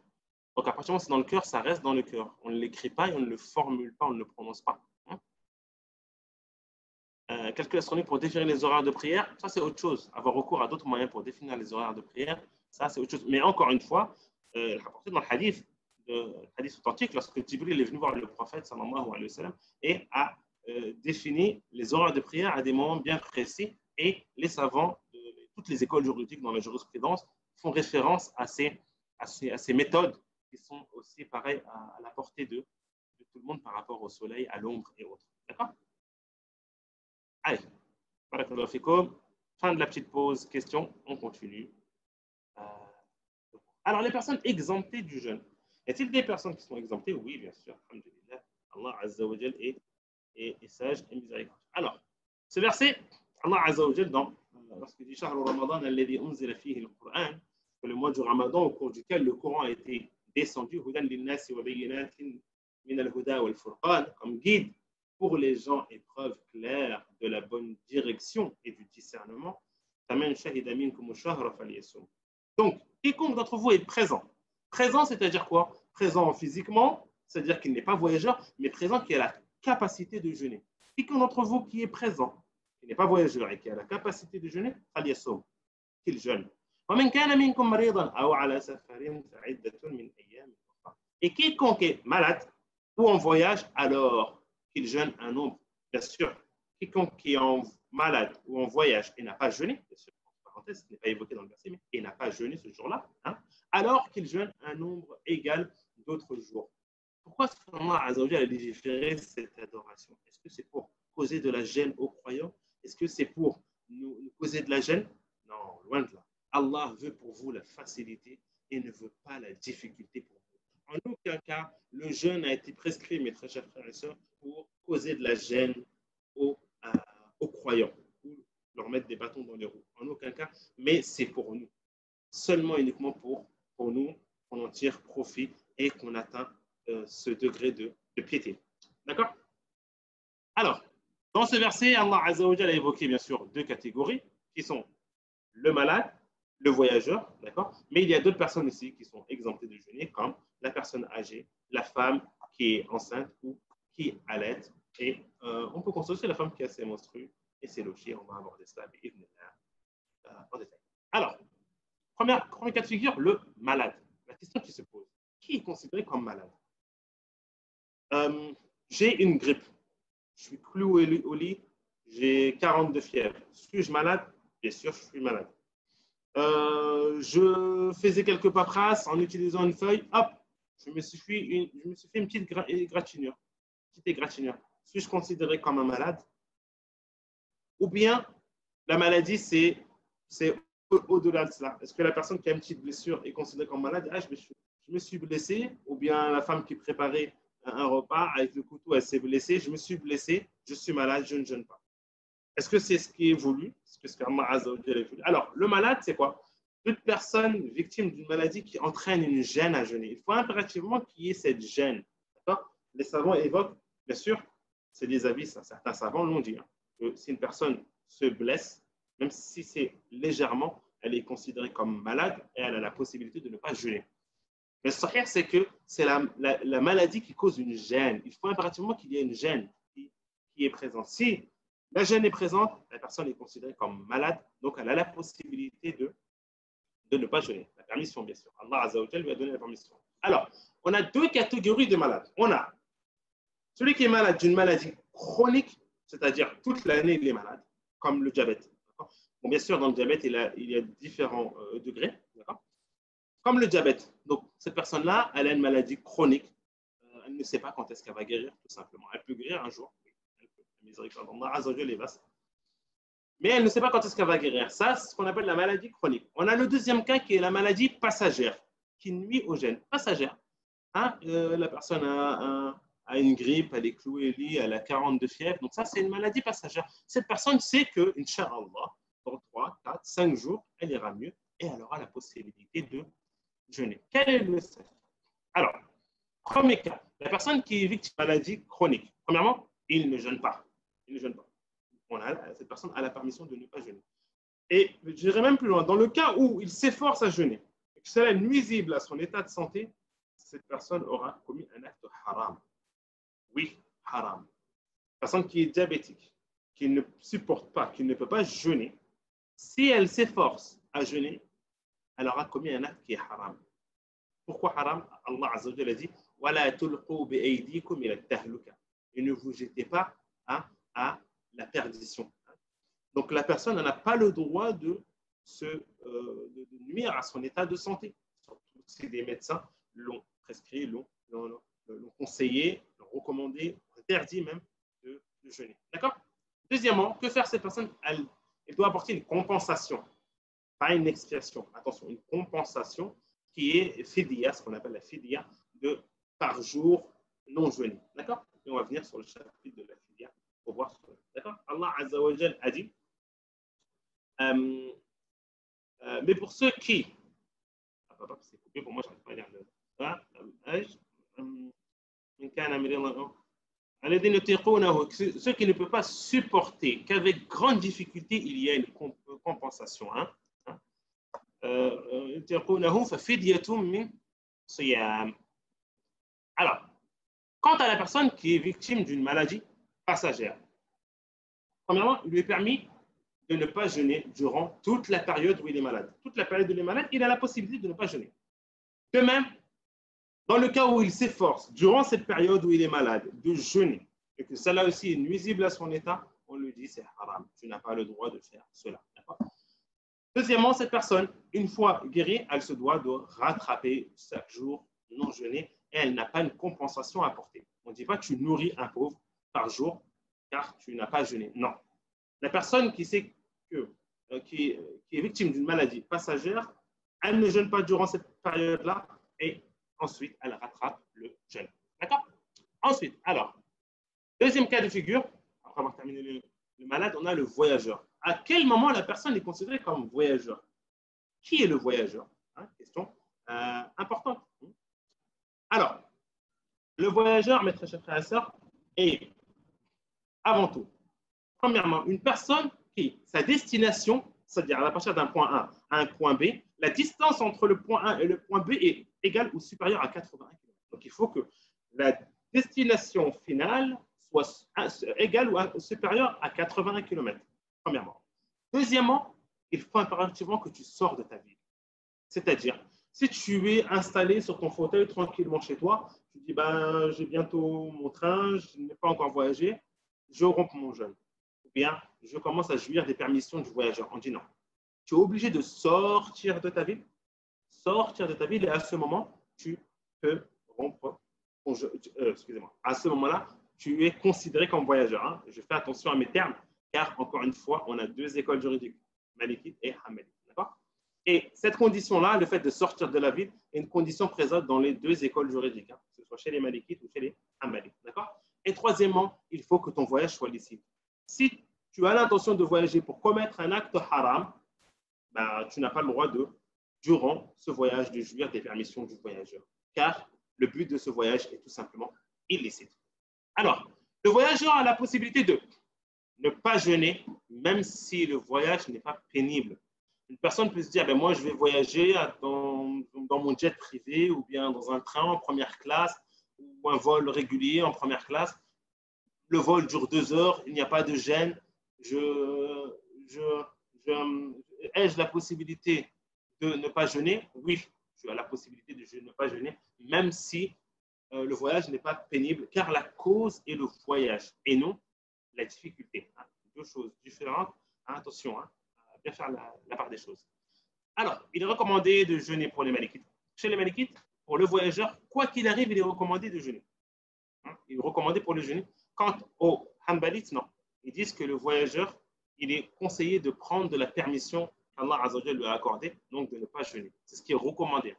Donc, à partir du moment où c'est dans le cœur, ça reste dans le cœur. On ne l'écrit pas et on ne le formule pas, on ne le prononce pas. Calcul astronomique pour définir les horaires de prière, ça c'est autre chose. Avoir recours à d'autres moyens pour définir les horaires de prière, ça c'est autre chose. Mais encore une fois, rapporté dans le hadith authentique, lorsque Jibril est venu voir le prophète sallallahu alayhi wa sallam et a défini les horaires de prière à des moments bien précis, et les savants de toutes les écoles juridiques dans la jurisprudence font référence à ces méthodes qui sont aussi pareilles à la portée de tout le monde par rapport au soleil, à l'ombre et autres. D'accord? Allez, fin de la petite pause, question, on continue. Alors, les personnes exemptées du jeûne. Y a-t-il des personnes qui sont exemptées? Oui, bien sûr. Alhamdulillah. Allah Azza wa Jal est sage et miséricordieux. Alors, ce verset, Allah Azza wa Jal, lorsqu'il dit Shahr Ramadan, alladhi unzila fihi al-Qur'an, que le mois du Ramadan au cours duquel le Coran a été descendu, hudan lin-nasi wa bayyinatin min al-huda wal-furqan, comme guide pour les gens et preuve claire de la bonne direction et du discernement. Donc, quiconque d'entre vous est présent. Présent, c'est-à-dire quoi? Présent physiquement, c'est-à-dire qu'il n'est pas voyageur, mais présent qui a la capacité de jeûner. Quiconque d'entre vous qui est présent, qui n'est pas voyageur et qui a la capacité de jeûner, qu'il jeûne. Et quiconque est malade ou en voyage, alors qu'il jeûne un nombre. Bien sûr, quiconque qui est malade ou en voyage et n'a pas jeûné, bien sûr, en parenthèse, ce n'est pas évoqué dans le verset, mais et n'a pas jeûné ce jour-là, hein, alors qu'il jeûne un nombre égal d'autres jours. Pourquoi est-ce qu'Allah Azza wa Jalla a légiféré cette adoration? Est-ce que c'est pour causer de la gêne aux croyants? Est-ce que c'est pour nous causer de la gêne? Non, loin de là. Allah veut pour vous la facilité et ne veut pas la difficulté pour vous. En aucun cas, le jeûne a été prescrit, mes très chers frères et sœurs, pour causer de la gêne aux croyants, ou leur mettre des bâtons dans les roues. En aucun cas, mais c'est pour nous. Seulement uniquement pour nous, qu'on en tire profit et qu'on atteint ce degré de piété. D'accord? Alors, dans ce verset, Allah Azza wa Jalla a évoqué bien sûr deux catégories qui sont le malade, le voyageur, d'accord? Mais il y a d'autres personnes ici qui sont exemptées de jeûner, comme la personne âgée, la femme qui est enceinte ou qui allaite. Et on peut consulter la femme qui a ses menstrues et ses logies. On va aborder cela en détail. Alors, premier cas de figure, le malade. La question qui se pose, qui est considéré comme malade? J'ai une grippe. Je suis cloué au lit. J'ai 42 fièvres. Suis-je malade? Bien sûr, je suis malade. Je faisais quelques paperasses en utilisant une feuille. Hop, je me suis fait une petite égratignure. Suis-je considéré comme un malade? Ou bien la maladie, c'est au-delà de cela? Est-ce que la personne qui a une petite blessure est considérée comme malade? Ah, je me suis blessé. Ou bien la femme qui préparait un repas avec le couteau, elle s'est blessée. Je me suis blessé, je suis malade, je ne jeûne pas. Est-ce que c'est ce qui est voulu? Est-ce que c'est ce qu'Allah Azza wa Jalla a voulu? Alors, le malade, c'est quoi? Toute personne victime d'une maladie qui entraîne une gêne à jeûner. Il faut impérativement qu'il y ait cette gêne. Les savants évoquent, bien sûr, c'est des avis, ça, certains savants l'ont dit, hein, que si une personne se blesse, même si c'est légèrement, elle est considérée comme malade et elle a la possibilité de ne pas jeûner. Mais le sahih, c'est que c'est la maladie qui cause une gêne. Il faut impérativement qu'il y ait une gêne qui est présente. Si la gêne est présente, la personne est considérée comme malade, donc elle a la possibilité de ne pas jeûner. La permission, bien sûr. Allah Azza wa Jalla lui a donné la permission. Alors, on a deux catégories de malades. On a celui qui est malade d'une maladie chronique, c'est-à-dire toute l'année il est malade, comme le diabète. Bon, bien sûr, dans le diabète, il y a différents degrés. Comme le diabète. Donc, cette personne-là, elle a une maladie chronique. Elle ne sait pas quand est-ce qu'elle va guérir, tout simplement. Elle peut guérir un jour. La miséricorde d'Allah Azza wa Jalla est vaste. Mais elle ne sait pas quand est-ce qu'elle va guérir. Ça, c'est ce qu'on appelle la maladie chronique. On a le deuxième cas qui est la maladie passagère, qui nuit aux gènes. Passagère. Hein, la personne a une grippe, elle est clouée au lit, elle a 42 fièvres. Donc ça, c'est une maladie passagère. Cette personne sait que, Inch'Allah, dans 3, 4, 5 jours, elle ira mieux et elle aura la possibilité de jeûner. Quel est le secret? Alors, premier cas, la personne qui est victime de maladie chronique. Premièrement, il ne jeûne pas. Il ne jeûne pas. Cette personne a la permission de ne pas jeûner. Et je dirais même plus loin, dans le cas où il s'efforce à jeûner, et que cela est nuisible à son état de santé, cette personne aura commis un acte haram. Oui, haram. Personne qui est diabétique, qui ne supporte pas, qui ne peut pas jeûner, si elle s'efforce à jeûner, elle aura commis un acte qui est haram. Pourquoi haram? Allah Azza wa Jalla dit وَلَا تُلْقُوا بِأَيْدِيكُمْ إِلَى التَّهْلُكَةِ. Et ne vous jetez pas à la perdition. Donc la personne n'a pas le droit de nuire à son état de santé. Surtout si des médecins l'ont prescrit, l'ont conseillé, l'ont recommandé, interdit même de jeûner. D'accord? Deuxièmement, que faire cette personne? Elle doit apporter une compensation, pas une expiation. Attention, une compensation qui est fidia, ce qu'on appelle la fidia, par jour non jeûné. D'accord? Et on va venir sur le chapitre de la fidia pour voir cela. D'accord? Allah Azza wa Jalla a dit mais pour ceux qui c'est coupé pour moi, je n'arrive pas à lire ceux qui ne peuvent pas supporter, qu'avec grande difficulté il y a une compensation. Alors, quant à la personne qui est victime d'une maladie passagère, premièrement, il lui est permis de ne pas jeûner durant toute la période où il est malade. Toute la période où il est malade, il a la possibilité de ne pas jeûner. De même, dans le cas où il s'efforce, durant cette période où il est malade, de jeûner, et que cela aussi est nuisible à son état, on lui dit c'est haram. Tu n'as pas le droit de faire cela. Deuxièmement, cette personne, une fois guérie, elle se doit de rattraper chaque jour non jeûné et elle n'a pas une compensation à apporter. On ne dit pas tu nourris un pauvre par jour car tu n'as pas jeûné. Non. La personne qui sait qui est victime d'une maladie passagère, elle ne jeûne pas durant cette période-là et ensuite elle rattrape le jeûne. D'accord? Ensuite, alors, deuxième cas de figure, après avoir terminé le malade, on a le voyageur. À quel moment la personne est considérée comme voyageur? Qui est le voyageur? Question importante. Alors, le voyageur, mes très chers frères et sœurs, est avant tout, premièrement, une personne qui, sa destination, c'est-à-dire à partir d'un point A à un point B, la distance entre le point A et le point B est égale ou supérieure à 81 km. Donc, il faut que la destination finale soit égale ou supérieure à 81 km, premièrement. Deuxièmement, il faut impérativement que tu sors de ta ville. C'est-à-dire, si tu es installé sur ton fauteuil tranquillement chez toi, tu dis, ben, j'ai bientôt mon train, je n'ai pas encore voyagé, je romps mon jeûne. Ou bien, je commence à jouir des permissions du voyageur. On dit non. Tu es obligé de sortir de ta ville, et à ce moment, tu peux rompre ton jeûne. Excusez-moi. À ce moment-là, tu es considéré comme voyageur. Je fais attention à mes termes, car encore une fois, on a deux écoles juridiques, Malikite et Hanbalite. D'accord? Et cette condition-là, le fait de sortir de la ville, est une condition présente dans les deux écoles juridiques, que ce soit chez les Malikites ou chez les Hanbalites. D'accord? Et troisièmement, il faut que ton voyage soit licite. Si tu as l'intention de voyager pour commettre un acte haram, ben, tu n'as pas le droit durant ce voyage, de jouir des permissions du voyageur. Car le but de ce voyage est tout simplement illicite. Alors, le voyageur a la possibilité de ne pas jeûner, même si le voyage n'est pas pénible. Une personne peut se dire, ben moi, je vais voyager dans mon jet privé ou bien dans un train en première classe ou un vol régulier en première classe. Le vol dure 2 heures, il n'y a pas de gêne. Ai-je la possibilité de ne pas jeûner? Oui, tu as la possibilité de ne pas jeûner, même si le voyage n'est pas pénible, car la cause est le voyage et non la difficulté. Deux choses différentes. Attention, à bien faire la part des choses. Alors, il est recommandé de jeûner pour les Malikites. Chez les Malikites, pour le voyageur, quoi qu'il arrive, il est recommandé de jeûner. Il est recommandé pour le jeûner. Quant aux Hanbalites, non. Ils disent que le voyageur, il est conseillé de prendre de la permission qu'Allah Azzawajal lui a accordée, donc de ne pas jeûner. C'est ce qui est recommandé.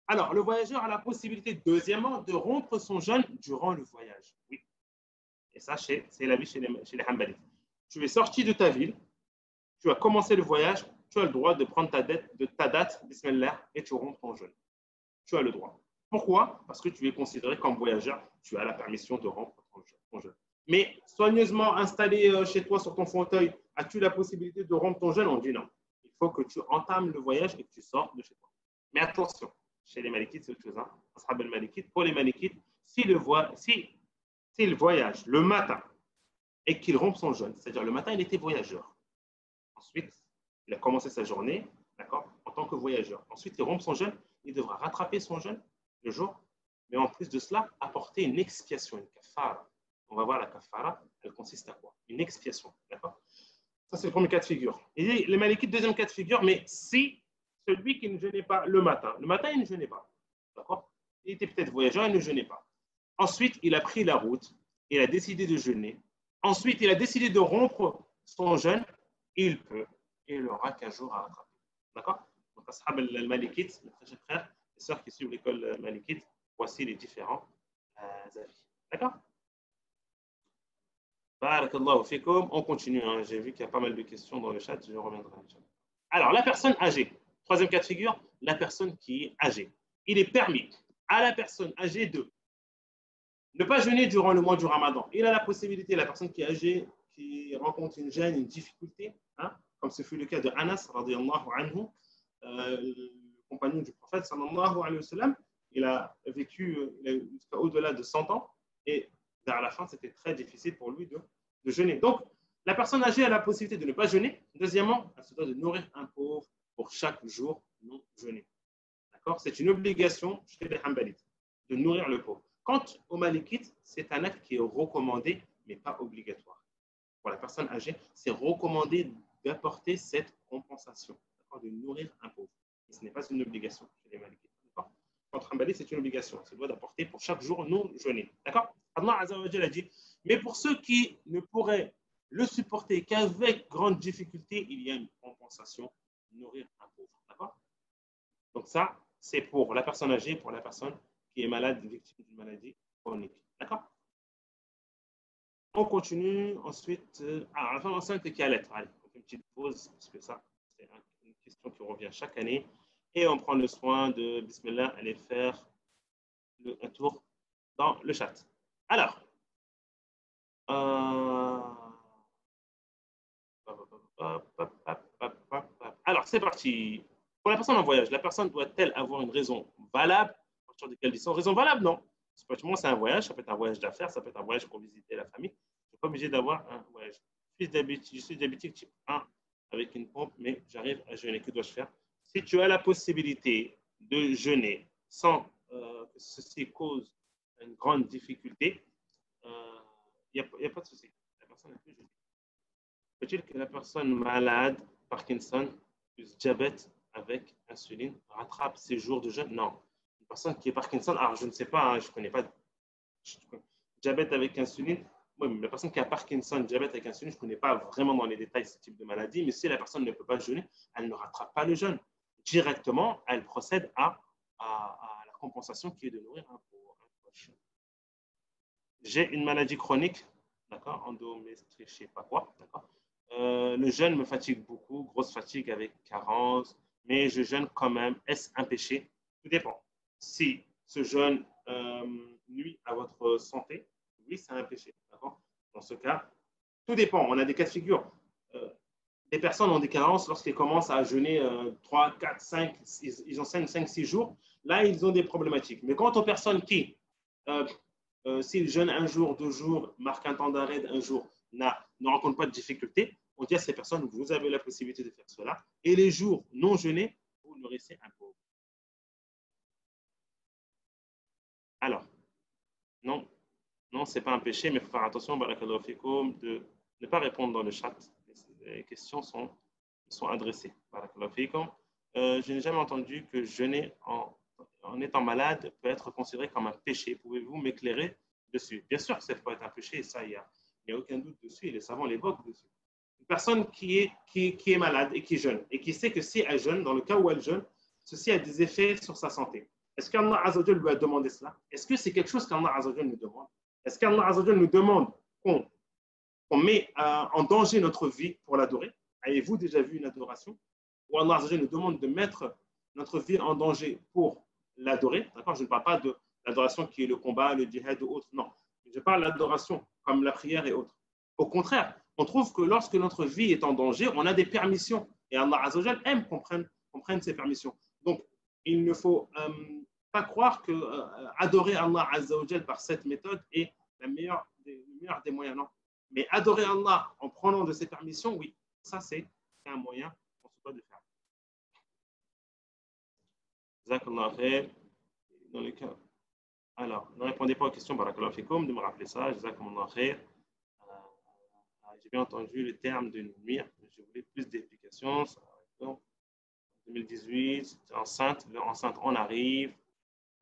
Alors, le voyageur a la possibilité, deuxièmement, de rompre son jeûne durant le voyage. Oui. Et ça, c'est la vie chez les Hanbalites. Tu es sorti de ta ville, tu as commencé le voyage, tu as le droit de prendre ta date, bismillah, et tu rompes ton jeûne. Tu as le droit. Pourquoi? Parce que tu es considéré comme voyageur, tu as la permission de rompre ton jeûne. Mais soigneusement installé chez toi sur ton fauteuil, as-tu la possibilité de rompre ton jeûne? On dit non. Il faut que tu entames le voyage et que tu sortes de chez toi. Mais attention, chez les Malikites, c'est autre chose. Pour les Malikites, s'il voyage le matin et qu'il rompt son jeûne, c'est-à-dire le matin, il était voyageur. Ensuite, il a commencé sa journée, d'accord, en tant que voyageur. Ensuite, il rompt son jeûne, il devra rattraper son jeûne le jour, mais en plus de cela, apporter une expiation, une kafara. On va voir la kafara, elle consiste à quoi? Une expiation, d'accord? Ça, c'est le premier cas de figure. Et les Malikites, deuxième cas de figure, mais si celui qui ne jeûnait pas le matin, il ne jeûnait pas, d'accord? Il était peut-être voyageur, il ne jeûnait pas. Ensuite, il a pris la route, il a décidé de jeûner. Ensuite, il a décidé de rompre son jeûne, il peut, et il n'aura qu'un jour à rattraper. D'accord? Donc, ashab al-Malikite, mes très chers frères et sœurs qui suivent l'école Malikite, voici les différents avis. D'accord? Barakallahu fikum. On continue. Hein. J'ai vu qu'il y a pas mal de questions dans le chat, je reviendrai. Alors, la personne âgée. Troisième cas de figure, la personne qui est âgée. Il est permis à la personne âgée de ne pas jeûner durant le mois du Ramadan. Il a la possibilité, la personne qui est âgée, qui rencontre une gêne, une difficulté, hein, comme ce fut le cas de Anas, radiyallahu anhu, le compagnon du prophète, sallallahu alayhi wa sallam. Il a vécu jusqu'à au-delà de 100 ans et vers la fin, c'était très difficile pour lui de jeûner. Donc, la personne âgée a la possibilité de ne pas jeûner. Deuxièmement, elle se doit de nourrir un pauvre pour chaque jour non jeûné. D'accord? C'est une obligation chez les Hanbalites de nourrir le pauvre. Quant aux Malikites, c'est un acte qui est recommandé, mais pas obligatoire. Pour la personne âgée, c'est recommandé d'apporter cette compensation, de nourrir un pauvre. Mais ce n'est pas une obligation chez les Malikites. Quant aux Hanbalites, c'est une obligation. C'est doit d'apporter pour chaque jour non jeûné. D'accord? Allah Azza wa Jalla a dit, mais pour ceux qui ne pourraient le supporter qu'avec grande difficulté, il y a une compensation, nourrir un pauvre. D'accord? Donc ça, c'est pour la personne âgée, pour la personne qui est malade, victime d'une maladie chronique. D'accord? On continue ensuite. La femme enceinte et qui allait. Allez, on fait une petite pause parce que ça, c'est une question qui revient chaque année. Et on prend le soin de, bismillah, aller faire un tour dans le chat. Alors, c'est parti. Pour la personne en voyage, la personne doit-elle avoir une raison valable à partir de quelle distance? Raison valable, non. C'est un voyage, ça peut être un voyage d'affaires, ça peut être un voyage pour visiter la famille. Je ne suis pas obligé d'avoir un voyage. Je suis diabétique type 1 avec une pompe, mais j'arrive à jeûner. Que dois-je faire? Si tu as la possibilité de jeûner sans que ceci cause une grande difficulté, il n'y a pas de souci. La personne ne peut jeûner. Peut-il que la personne malade, Parkinson, plus diabète avec insuline, rattrape ses jours de jeûne? Non. Une personne qui est Parkinson, alors je ne sais pas, hein, je ne connais pas. Diabète avec insuline, oui, mais la personne qui a Parkinson, diabète avec insuline, je ne connais pas vraiment dans les détails ce type de maladie, mais si la personne ne peut pas jeûner, elle ne rattrape pas le jeûne. Directement, elle procède à la compensation qui est de nourrir un proche. J'ai une maladie chronique, d'accord, endométriose, je ne sais pas quoi, d'accord. Le jeûne me fatigue beaucoup, grosse fatigue avec carence, mais je jeûne quand même. Est-ce un péché? Tout dépend. Si ce jeûne nuit à votre santé, oui, c'est un péché. Dans ce cas, Tout dépend. On a des cas de figure. Les personnes ont des carences lorsqu'ils commencent à jeûner 3, 4, 5, ils enseignent 5, 6 jours. Là, ils ont des problématiques. Mais quant aux personnes qui, s'ils jeûnent un jour, 2 jours, marquent un temps d'arrêt d'un jour, ne rencontrent pas de difficultés, on dit à ces personnes, vous avez la possibilité de faire cela. Et les jours non jeûnés, vous nourrissez un pauvre. Alors, non, non, ce n'est pas un péché, mais il faut faire attention, barakallahu fikum, de ne pas répondre dans le chat. Les questions sont adressées. Barakallahu fikum. Je n'ai jamais entendu que jeûner en étant malade peut être considéré comme un péché. Pouvez-vous m'éclairer dessus? Bien sûr que ça peut être un péché, ça, il n'y a aucun doute dessus, et les savants l'évoquent dessus. Une personne qui est malade et qui jeûne, et qui sait que si elle jeûne, dans le cas où elle jeûne, ceci a des effets sur sa santé. Est-ce qu'Allah Azzawajal lui a demandé cela? Est-ce que c'est quelque chose qu'Allah Azzawajal nous demande? Est-ce qu'Allah Azzawajal nous demande qu'on met en danger notre vie pour l'adorer? Avez-vous déjà vu une adoration? Ou Allah Azzawajal nous demande de mettre notre vie en danger pour l'adorer? D'accord? Je ne parle pas de l'adoration qui est le combat, le djihad ou autre. Non. Je parle de l'adoration comme la prière et autres. Au contraire, on trouve que lorsque notre vie est en danger, on a des permissions. Et Allah Azzawajal aime qu'on prenne ces permissions. Donc, il ne faut pas croire que adorer Allah Azzawajal par cette méthode est le meilleur des moyens. Non. Mais adorer Allah en prenant de ses permissions, oui, ça c'est un moyen qu'on se doit de faire. Jazakallah khair. Dans le cas. Alors, ne répondez pas aux questions, barakallahu fikoum, de me rappeler ça. Jazakallah khair. J'ai bien entendu le terme de nuire. Je voulais plus d'explications. Donc, 2018, enceinte, on arrive.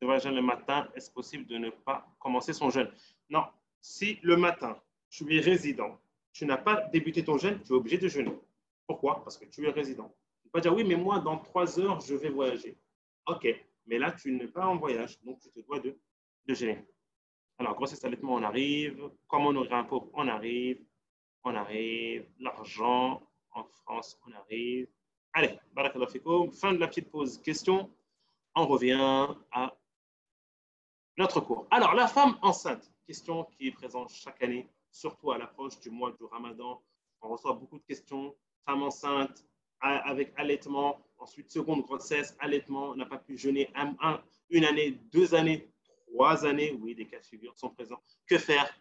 Je vais jeûner le matin. Est-ce possible de ne pas commencer son jeûne? Non. Si le matin, tu es résident, tu n'as pas débuté ton jeûne, tu es obligé de jeûner. Pourquoi? Parce que tu es résident. Tu ne peux pas dire oui, mais moi, dans 3 heures, je vais voyager. Ok, mais là, tu n'es pas en voyage, donc tu te dois de jeûner. Alors, grossesse, allaitement, on arrive. Comment nourrir un pauvre? On arrive. L'argent, en France, on arrive. Allez, barakallahu fikoum. Fin de la petite pause question. On revient à notre cours. Alors, la femme enceinte, question qui est présente chaque année, surtout à l'approche du mois du Ramadan. On reçoit beaucoup de questions. Femme enceinte, avec allaitement, ensuite seconde grossesse, allaitement, on n'a pas pu jeûner une année, 2 années, 3 années. Oui, des cas de figure sont présents. Que faire?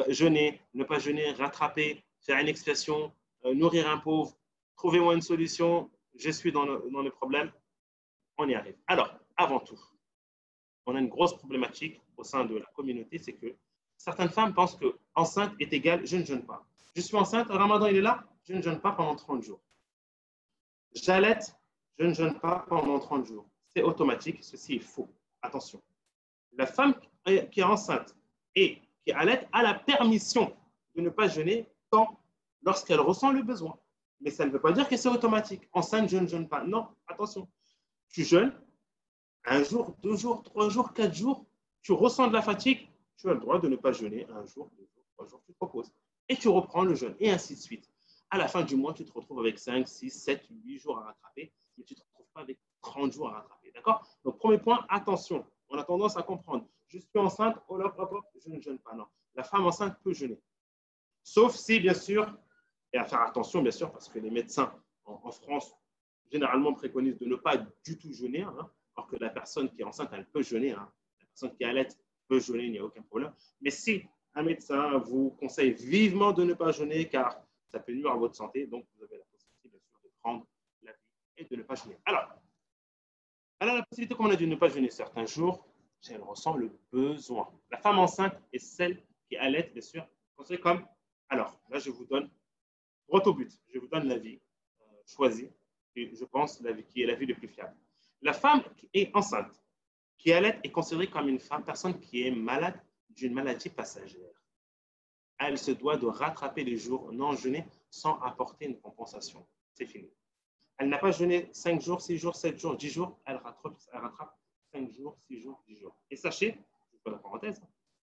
Jeûner, ne pas jeûner, rattraper, faire une expiation, nourrir un pauvre. Trouvez-moi une solution. Je suis dans le problème. On y arrive. Alors, avant tout, on a une grosse problématique au sein de la communauté, c'est que certaines femmes pensent que enceinte est égale je ne jeûne pas. Je suis enceinte, le Ramadan il est là, je ne jeûne pas pendant 30 jours. J'allaite, je ne jeûne pas pendant 30 jours. C'est automatique, ceci est faux. Attention. La femme qui est enceinte et qui allaite a la permission de ne pas jeûner lorsqu'elle ressent le besoin. Mais ça ne veut pas dire que c'est automatique. Enceinte, je ne jeûne pas. Non, attention. Tu jeûnes, 1 jour, 2 jours, 3 jours, 4 jours, tu ressens de la fatigue, tu as le droit de ne pas jeûner 1 jour, 2 jours, 3 jours, tu te reposes. Et tu reprends le jeûne, et ainsi de suite. À la fin du mois, tu te retrouves avec 5, 6, 7, 8 jours à rattraper, mais tu ne te retrouves pas avec 30 jours à rattraper. D'accord? Donc, premier point, attention. On a tendance à comprendre. Je suis enceinte, je ne jeûne pas. Non. La femme enceinte peut jeûner. Sauf si, bien sûr, et à faire attention, bien sûr, parce que les médecins en France, généralement, préconisent de ne pas du tout jeûner, hein, alors que la personne qui est enceinte, elle peut jeûner. Hein. La personne qui allaite peut jeûner, il n'y a aucun problème. Mais si un médecin vous conseille vivement de ne pas jeûner, car ça peut nuire à votre santé, donc vous avez la possibilité, bien sûr, de prendre la vie et de ne pas jeûner. Alors, elle a la possibilité, comme on a dit, de ne pas jeûner certains jours, si elle ressent le besoin. La femme enceinte est celle qui allaite, bien sûr, conseillée comme. Alors, là, je vous donne, droit au but, je vous donne l'avis choisi, et je pense qui est l'avis le plus fiable. La femme qui est enceinte, qui allaite, est considérée comme une personne qui est malade d'une maladie passagère. Elle se doit de rattraper les jours non jeûnés sans apporter une compensation. C'est fini. Elle n'a pas jeûné 5 jours, 6 jours, 7 jours, 10 jours. Elle rattrape 5 jours, 6 jours, 10 jours. Et sachez, je fais la parenthèse,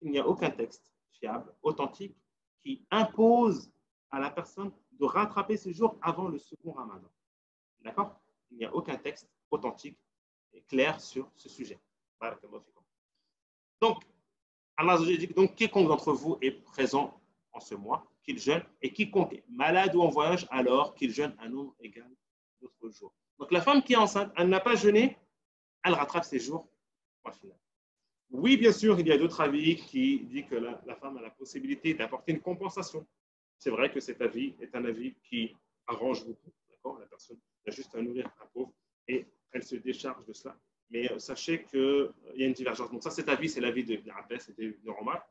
il n'y a aucun texte fiable, authentique, qui impose à la personne de rattraper ces jours avant le second Ramadan. D'accord? Il n'y a aucun texte authentique et clair sur ce sujet. Donc, Allah dit donc quiconque d'entre vous est présent en ce mois qu'il jeûne, et quiconque est malade ou en voyage, alors qu'il jeûne un nombre égal d'autres jours. Donc la femme qui est enceinte, elle n'a pas jeûné, elle rattrape ses jours. Oui, bien sûr, il y a d'autres avis qui disent que la femme a la possibilité d'apporter une compensation. C'est vrai que cet avis est un avis qui arrange beaucoup. La personne a juste à nourrir un pauvre et elle se décharge de cela. Mais sachez qu'il y a une divergence. Donc ça, cet avis, c'est l'avis de Ibn Abbas et d'Ibn Omar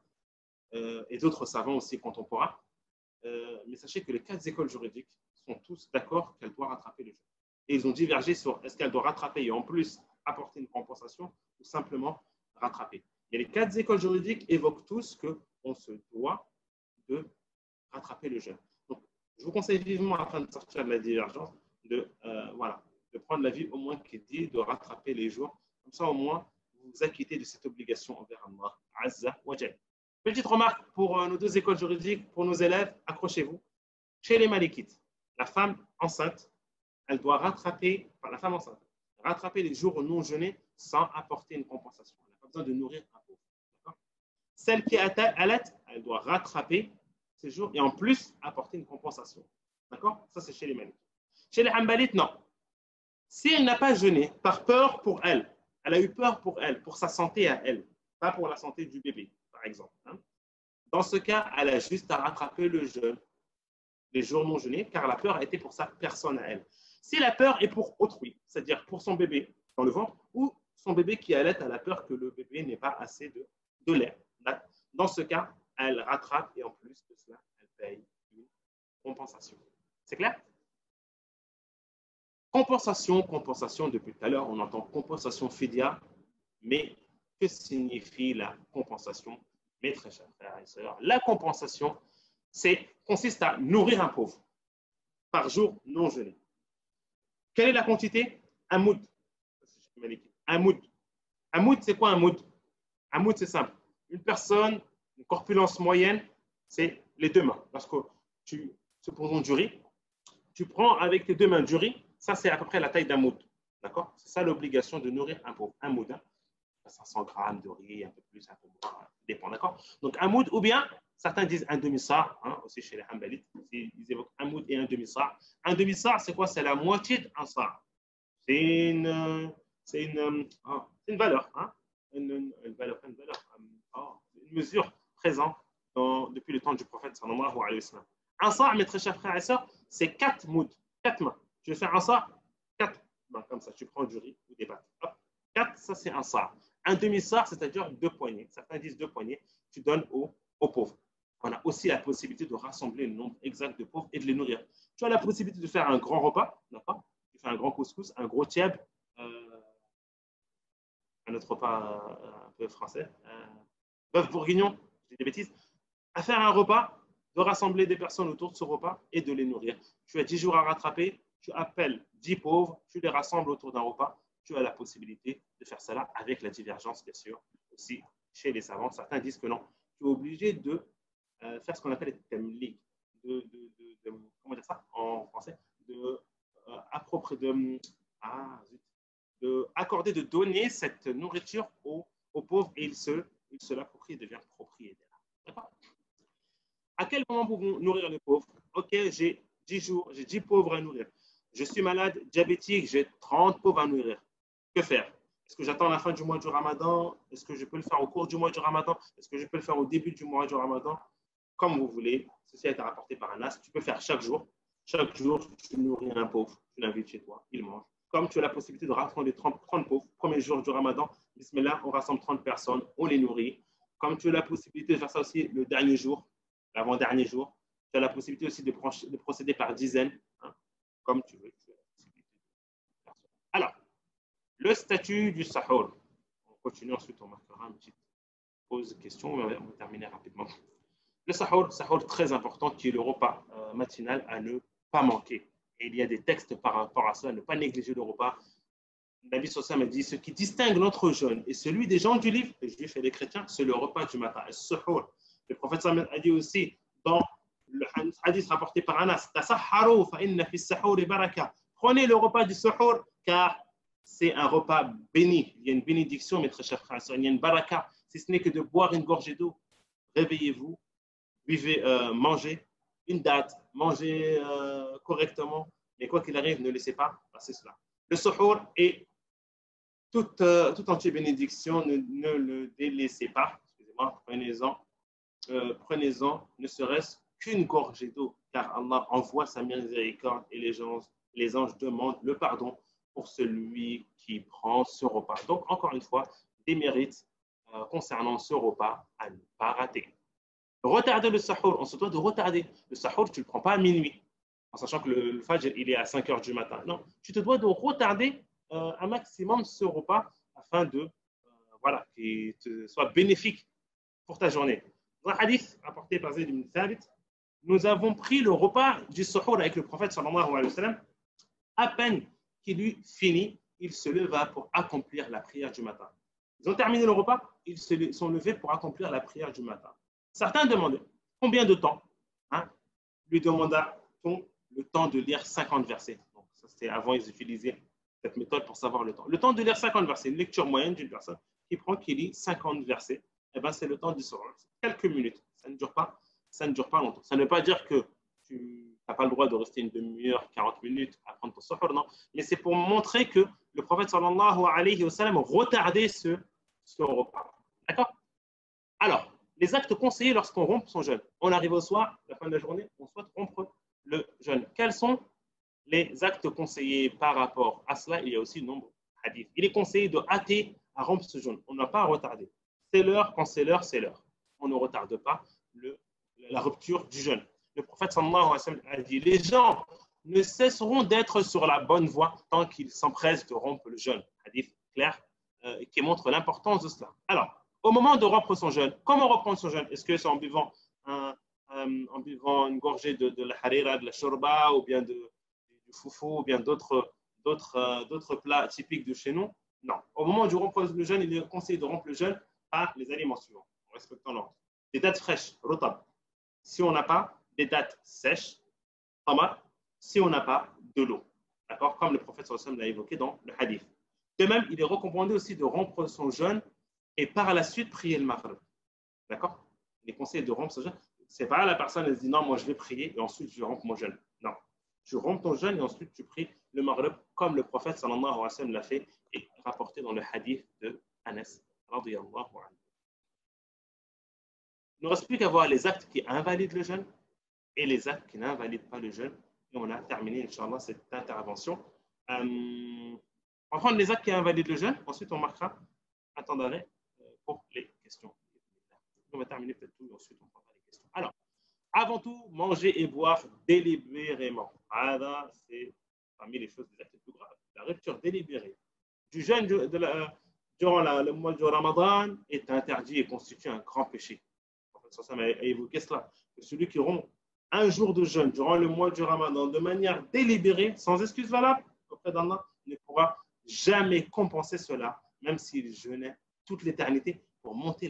et d'autres savants aussi contemporains. Mais sachez que les 4 écoles juridiques sont tous d'accord qu'elle doit rattraper le jeûne. Et ils ont divergé sur est-ce qu'elle doit rattraper et en plus apporter une compensation ou simplement rattraper. Et les 4 écoles juridiques évoquent tous qu'on se doit de rattraper le jeûne. Donc, je vous conseille vivement, afin de sortir de la divergence, de prendre l'avis au moins qui dit de rattraper les jours. Comme ça, au moins, vous vous acquittez de cette obligation envers Allah Azza wa Jal. Petite remarque pour nos 2 écoles juridiques, pour nos élèves, accrochez-vous. Chez les Malikites, la femme enceinte, elle doit rattraper les jours non jeûnés sans apporter une compensation. Elle n'a pas besoin de nourrir un pauvre. Celle qui est allaite, elle doit rattraper ces jours et en plus apporter une compensation. D'accord? Ça, c'est chez les Malikites. Chez les Hanbalites, non. Si elle n'a pas jeûné par peur pour elle, elle a eu peur pour elle, pour sa santé à elle, pas pour la santé du bébé, par exemple. Dans ce cas, elle a juste à rattraper le jeûne, les jours non jeûnés, car la peur a été pour sa personne à elle. Si la peur est pour autrui, c'est-à-dire pour son bébé dans le ventre, ou son bébé qui allait à la peur que le bébé n'ait pas assez de lait. Dans ce cas, elle rattrape et en plus de cela, elle paye une compensation. C'est clair? Compensation, depuis tout à l'heure, on entend compensation fidia, mais que signifie la compensation, mes très chers frères et sœurs? La compensation, consiste à nourrir un pauvre par jour non jeûné. Quelle est la quantité? Un moud. Un moud. Un moud, c'est quoi un moud? Un moud, c'est simple. Une personne, une corpulence moyenne, c'est les 2 mains. Lorsque supposons du riz, tu prends avec tes 2 mains du riz, ça c'est à peu près la taille d'un moud. D'accord? C'est ça l'obligation de nourrir un pauvre. Un moud, 500 grammes de riz, un peu plus, un peu moins, dépend. D'accord? Donc un moud, ou bien certains disent un demi-sa, aussi chez les Hanbalites, ils évoquent un moud et un demi-sa. Un demi-sa, c'est quoi? C'est la moitié d'un sa. C'est une valeur, une mesure présente depuis le temps du prophète sallallahu alayhi wa sallam. Un sa', mes très chers frères et sœurs, c'est 4 mouds, 4 mains. Tu veux faire un sa', 4 mains, comme ça, tu prends du riz ou des pâtes. 4, ça c'est un sa'. Un demi-sa', c'est-à-dire 2 poignées. Certains disent 2 poignées, tu donnes aux pauvres. On a aussi la possibilité de rassembler le nombre exact de pauvres et de les nourrir. Tu as la possibilité de faire un grand repas, d'accord? Tu fais un grand couscous, un gros tieb, un autre repas un peu français, bœuf bourguignon, je dis des bêtises, à faire un repas, de rassembler des personnes autour de ce repas et de les nourrir. Tu as 10 jours à rattraper, tu appelles 10 pauvres, tu les rassembles autour d'un repas, tu as la possibilité de faire cela avec la divergence, bien sûr, aussi chez les savants. Certains disent que non, tu es obligé de faire ce qu'on appelle les temlik, comment dire ça en français, accorder, de donner cette nourriture aux pauvres et il se l'approprie et devient propriétaire. D'accord? À quel moment pouvons nourrir les pauvres? Ok, j'ai 10 jours, j'ai 10 pauvres à nourrir. Je suis malade, diabétique, j'ai 30 pauvres à nourrir. Que faire? Est-ce que j'attends la fin du mois du Ramadan? Est-ce que je peux le faire au cours du mois du Ramadan? Est-ce que je peux le faire au début du mois du Ramadan? Comme vous voulez. Ceci a été rapporté par Anas. Tu peux faire chaque jour. Chaque jour, tu nourris un pauvre. Tu l'invites chez toi. Il mange. Comme tu as la possibilité de rassembler 30 pauvres, premier jour du Ramadan, bismillah, on rassemble 30 personnes, on les nourrit. Comme tu as la possibilité de faire ça aussi le dernier jour, l'avant-dernier jour, tu as la possibilité aussi de procéder par dizaines, comme tu veux. Alors, le statut du sahur. On continue ensuite, on marquera une petite pause de questions, on va terminer rapidement. Le sahur très important, qui est le repas matinal à ne pas manquer. Et il y a des textes par rapport à ça, à ne pas négliger le repas. Nabi Sossam a dit, ce qui distingue notre jeûne et celui des gens du livre, les juifs et les chrétiens, c'est le repas du matin, le sahur. Le prophète Sallam a dit aussi, dans le hadith rapporté par Anas, tasahharu fa inna fi sahuri baraka. Prenez le repas du sahur, car c'est un repas béni. Il y a une bénédiction, mes très chers frères et sœurs. Il y a une baraka. Si ce n'est que de boire une gorgée d'eau, réveillez-vous, buvez, mangez une date, mangez correctement, mais quoi qu'il arrive, ne laissez pas passer cela. Le suhour est toute entière bénédiction, ne le délaissez pas. Excusez-moi, prenez-en, ne serait-ce qu'une gorgée d'eau, car Allah envoie sa miséricorde et les anges demandent le pardon pour celui qui prend ce repas. Donc, encore une fois, des mérites concernant ce repas à ne pas rater. Retarder le sahur, on se doit de retarder. Le sahur, tu ne le prends pas à minuit, en sachant que le fajr, il est à 5 heures du matin. Non, tu te dois de retarder un maximum ce repas afin de, voilà, qu'il te soit bénéfique pour ta journée. Dans un hadith rapporté par Zayd ibn Thabit, nous avons pris le repas du suhour avec le prophète sallallahu alayhi wa sallam. À peine qu'il eut fini, il se leva pour accomplir la prière du matin. Ils ont terminé le repas, ils se sont levés pour accomplir la prière du matin. Certains demandaient combien de temps, hein? Lui demanda-t-on le temps de lire 50 versets. Donc, ça, c'était avant, ils utilisaient cette méthode pour savoir le temps. Le temps de lire 50 versets, une lecture moyenne d'une personne qui lit 50 versets, eh ben, c'est le temps du suhour. Quelques minutes, ça ne dure pas longtemps. Ça ne veut pas dire que tu n'as pas le droit de rester une demi-heure, 40 minutes à prendre ton suhour, non. Mais c'est pour montrer que le prophète sallallahu alayhi wa sallam retardait ce repas. D'accord? Alors, les actes conseillés lorsqu'on rompt son jeûne. On arrive au soir, la fin de la journée, on souhaite rompre le jeûne. Quels sont les actes conseillés par rapport à cela? Il y a aussi de nombreux hadiths. Il est conseillé de hâter à rompre ce jeûne. On n'a pas à retarder. C'est l'heure, quand c'est l'heure, c'est l'heure. On ne retarde pas la rupture du jeûne. Le prophète sallallahu alayhi wa sallam a dit, les gens ne cesseront d'être sur la bonne voie tant qu'ils s'empressent de rompre le jeûne. Hadith clair qui montre l'importance de cela. Alors, au moment de rompre son jeûne, comment reprendre son jeûne? Est-ce que c'est en buvant une gorgée de la harira, de la shorba, ou bien du foufou, ou bien d'autres plats typiques de chez nous? Non. Au moment du rompre le jeûne, il est conseillé de rompre le jeûne par les aliments suivants, en respectant l'ordre. Des dattes fraîches, rotab. Si on n'a pas des dattes sèches, tamar, si on n'a pas de l'eau. D'accord? Comme le prophète sallallahu alayhi wa sallam l'a évoqué dans le hadith. De même, il est recommandé aussi de rompre son jeûne et par la suite prier le maghrib. D'accord? Il est conseillé de rompre son jeûne. C'est pas la personne elle se dit non, moi je vais prier et ensuite je romps mon jeûne. Non. Tu rompes ton jeûne et ensuite tu pries le maghrib comme le prophète sallallahu alayhi wa sallam l'a fait et rapporté dans le hadith de Anas radiyallahu anhu. Il ne reste plus qu'à voir les actes qui invalident le jeûne et les actes qui n'invalident pas le jeûne. Et on a terminé, Inch'Allah, cette intervention. On va prendre les actes qui invalident le jeûne. Ensuite, on marquera un temps d'arrêt pour les questions. On va terminer peut-être tout et ensuite on prendra les questions. Alors, avant tout, manger et boire délibérément. C'est parmi les choses les actes les plus graves. La rupture délibérée du jeûne durant le mois du Ramadan est interdit et constitue un grand péché. Ça m'a évoqué cela. Que celui qui rompt un jour de jeûne durant le mois du Ramadan de manière délibérée, sans excuse valable auprès d'Allah, ne pourra jamais compenser cela, même s'il jeûnait toute l'éternité, pour montrer,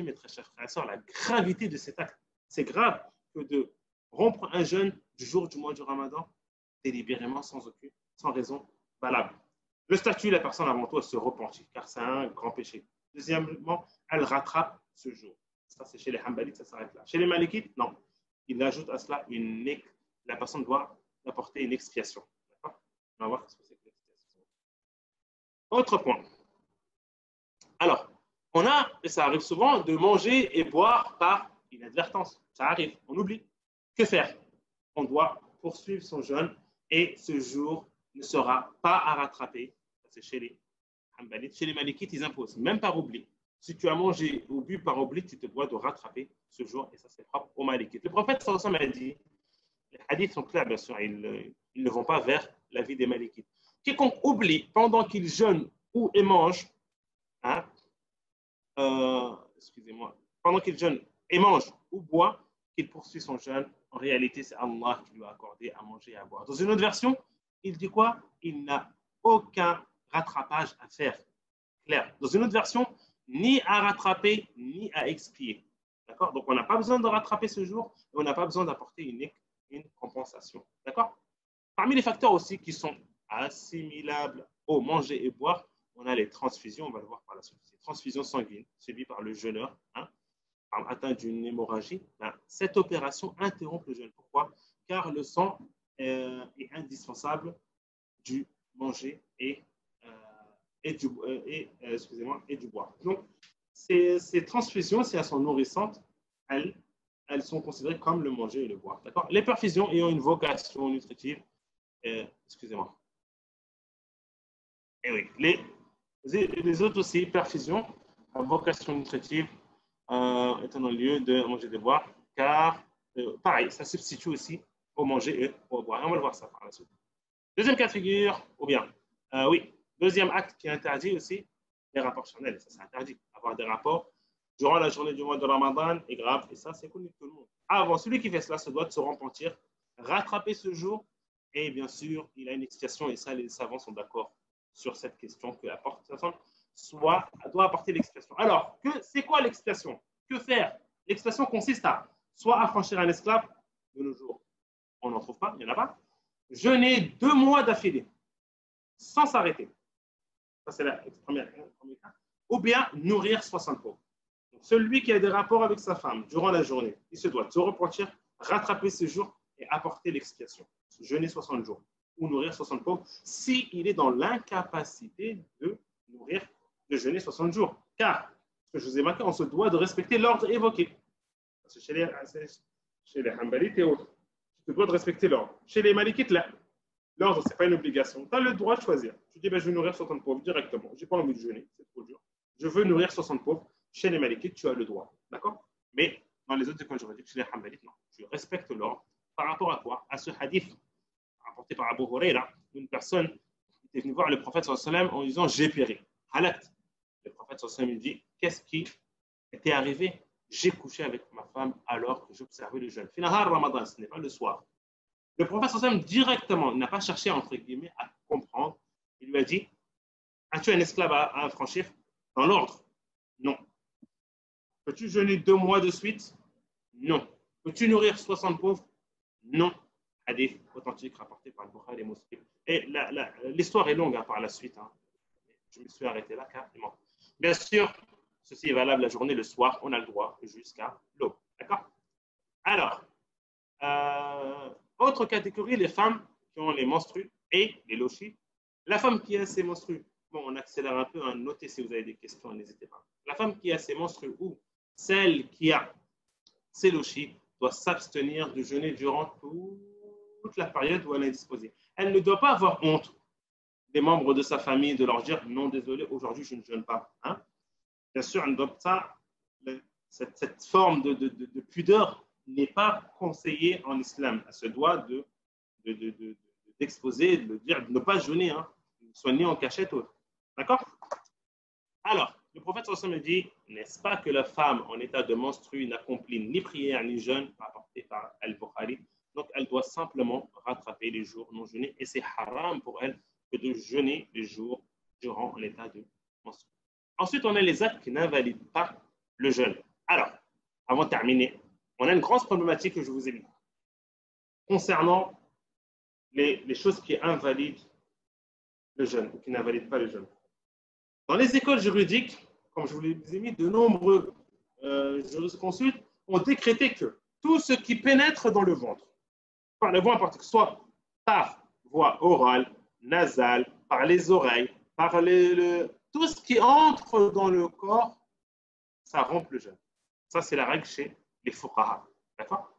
mes très chers frères et sœurs, la gravité de cet acte. C'est grave que de rompre un jeûne du jour du mois du Ramadan délibérément, sans raison valable. Le statut, la personne avant tout, elle se repentit, car c'est un grand péché. Deuxièmement, elle rattrape ce jour. Ça, c'est chez les Hanbalites, ça s'arrête là. Chez les Malikites, non. Il ajoute à cela la personne doit apporter une expiation. D'accord? On va voir ce que c'est que l'expiation. Autre point. Alors, et ça arrive souvent, de manger et boire par inadvertance. Ça arrive, on oublie. Que faire? On doit poursuivre son jeûne et ce jour ne sera pas à rattraper. Ça, c'est chez les Hanbalites. Chez les Malikites, ils imposent, même par oubli. Si tu as mangé ou bu par oubli, tu te dois de rattraper ce jour et ça, c'est propre aux Malikites. Le prophète sallallahu alayhi wa sallam a dit, les hadiths sont clairs, bien sûr, ils ne vont pas vers l'avis des Malikites. Quiconque oublie pendant qu'il jeûne ou et mange, hein, pendant qu'il jeûne et mange ou boit, qu'il poursuit son jeûne, en réalité, c'est Allah qui lui a accordé à manger et à boire. Dans une autre version, il dit quoi? Il n'a aucun rattrapage à faire. Clair. Dans une autre version, ni à rattraper, ni à expier. D'accord? Donc, on n'a pas besoin de rattraper ce jour et on n'a pas besoin d'apporter une compensation. D'accord? Parmi les facteurs aussi qui sont assimilables au manger et boire, on a les transfusions, on va le voir par la suite. Les transfusions sanguines suivies par le jeûneur. Hein? atteint d'une hémorragie, ben, cette opération interrompt le jeûne. Pourquoi? Car le sang est indispensable du manger et du boire. Donc, ces transfusions, si elles sont nourrissantes, elles sont considérées comme le manger et le boire. D'accord? Les perfusions ayant une vocation nutritive, excusez-moi. Et oui, les autres aussi, perfusions, à vocation nutritive, étant dans le lieu de manger et de boire, car, pareil, ça substitue aussi au manger et au boire. Et on va le voir ça par la suite. Deuxième cas de figure, ou bien, oui, deuxième acte qui est interdit aussi, les rapports charnels. Ça, c'est interdit. Avoir des rapports durant la journée du mois de Ramadan est grave, et ça, c'est connu de tout le monde. Avant, celui qui fait cela se doit de se repentir, rattraper ce jour, et bien sûr, il a une explication, et ça, les savants sont d'accord sur cette question que la personne doit apporter l'expiation. Alors, c'est quoi l'expiation? Que faire? L'expiation consiste à soit affranchir un esclave de nos jours. On n'en trouve pas, il n'y en a pas. Jeûner 2 mois d'affilée, sans s'arrêter. Ça, c'est la première cas. Ou bien nourrir 60 pauvres. Donc, celui qui a des rapports avec sa femme durant la journée, il se doit se repentir, rattraper ses jours et apporter l'expiation. Jeûner 60 jours ou nourrir 60 pauvres s'il est dans l'incapacité de jeûner 60 jours. Car, ce que je vous ai marqué, on se doit de respecter l'ordre évoqué. Parce que chez les Hanbalites et autres, tu dois de respecter l'ordre. Chez les Malikites, là, l'ordre, ce n'est pas une obligation. Tu as le droit de choisir. Tu dis, ben, je veux nourrir 60 pauvres directement. Je n'ai pas envie de jeûner, c'est trop dur. Je veux nourrir 60 pauvres. Chez les Malikites, tu as le droit. D'accord? Mais dans les autres écoles juridiques, chez les Hanbalites, non. Tu respectes l'ordre. Par rapport à quoi? À ce hadith rapporté par Abu Huraira, une personne était venue voir le prophète sallam en disant, j'ai péri. Halakt. Le prophète sallam dit, qu'est-ce qui était arrivé? J'ai couché avec ma femme alors que j'observais le jeûne. Finahar Ramadan, ce n'est pas le soir. Le prophète sallam directement n'a pas cherché entre guillemets à comprendre. Il lui a dit, as-tu un esclave à affranchir? Dans l'ordre? Non. Peux-tu jeûner 2 mois de suite? Non. Peux-tu nourrir 60 pauvres? Non. Hadith authentique rapporté par le Bukhari et Muslim. Et l'histoire est longue par la suite. Je me suis arrêté là carrément. Bien sûr, ceci est valable la journée, le soir, on a le droit jusqu'à l'aube. D'accord? Alors, autre catégorie, les femmes qui ont les menstrues et les lochis. La femme qui a ses menstrues, bon, on accélère un peu, notez si vous avez des questions, n'hésitez pas. La femme qui a ses menstrues ou celle qui a ses lochis doit s'abstenir de jeûner durant toute la période où elle est disposée. Elle ne doit pas avoir honte des membres de sa famille de leur dire non, désolé, aujourd'hui je ne jeûne pas. Hein? Bien sûr, elle ne doit pas, cette forme de pudeur n'est pas conseillée en islam. Elle se doit d'exposer, de dire de ne pas jeûner, hein, de soigner en cachette. D'accord? Alors, le prophète sallallahu alayhi wa sallam dit, n'est-ce pas que la femme en état de menstrue n'accomplit ni prière ni jeûne, rapporté par Al-Bukhari. Donc, elle doit simplement rattraper les jours non jeûnés et c'est haram pour elle que de jeûner les jours durant l'état de menstru. Ensuite, on a les actes qui n'invalident pas le jeûne. Alors, avant de terminer, on a une grosse problématique que je vous ai mis concernant les choses qui invalident le jeûne ou qui n'invalident pas le jeûne. Dans les écoles juridiques, comme je vous l'ai mis, de nombreux jurisconsultes ont décrété que tout ce qui pénètre dans le ventre, par la voie en particulier, soit par voie orale, nasale, par les oreilles, par tout ce qui entre dans le corps, ça rompt le jeûne. Ça, c'est la règle chez les fuqaha. D'accord?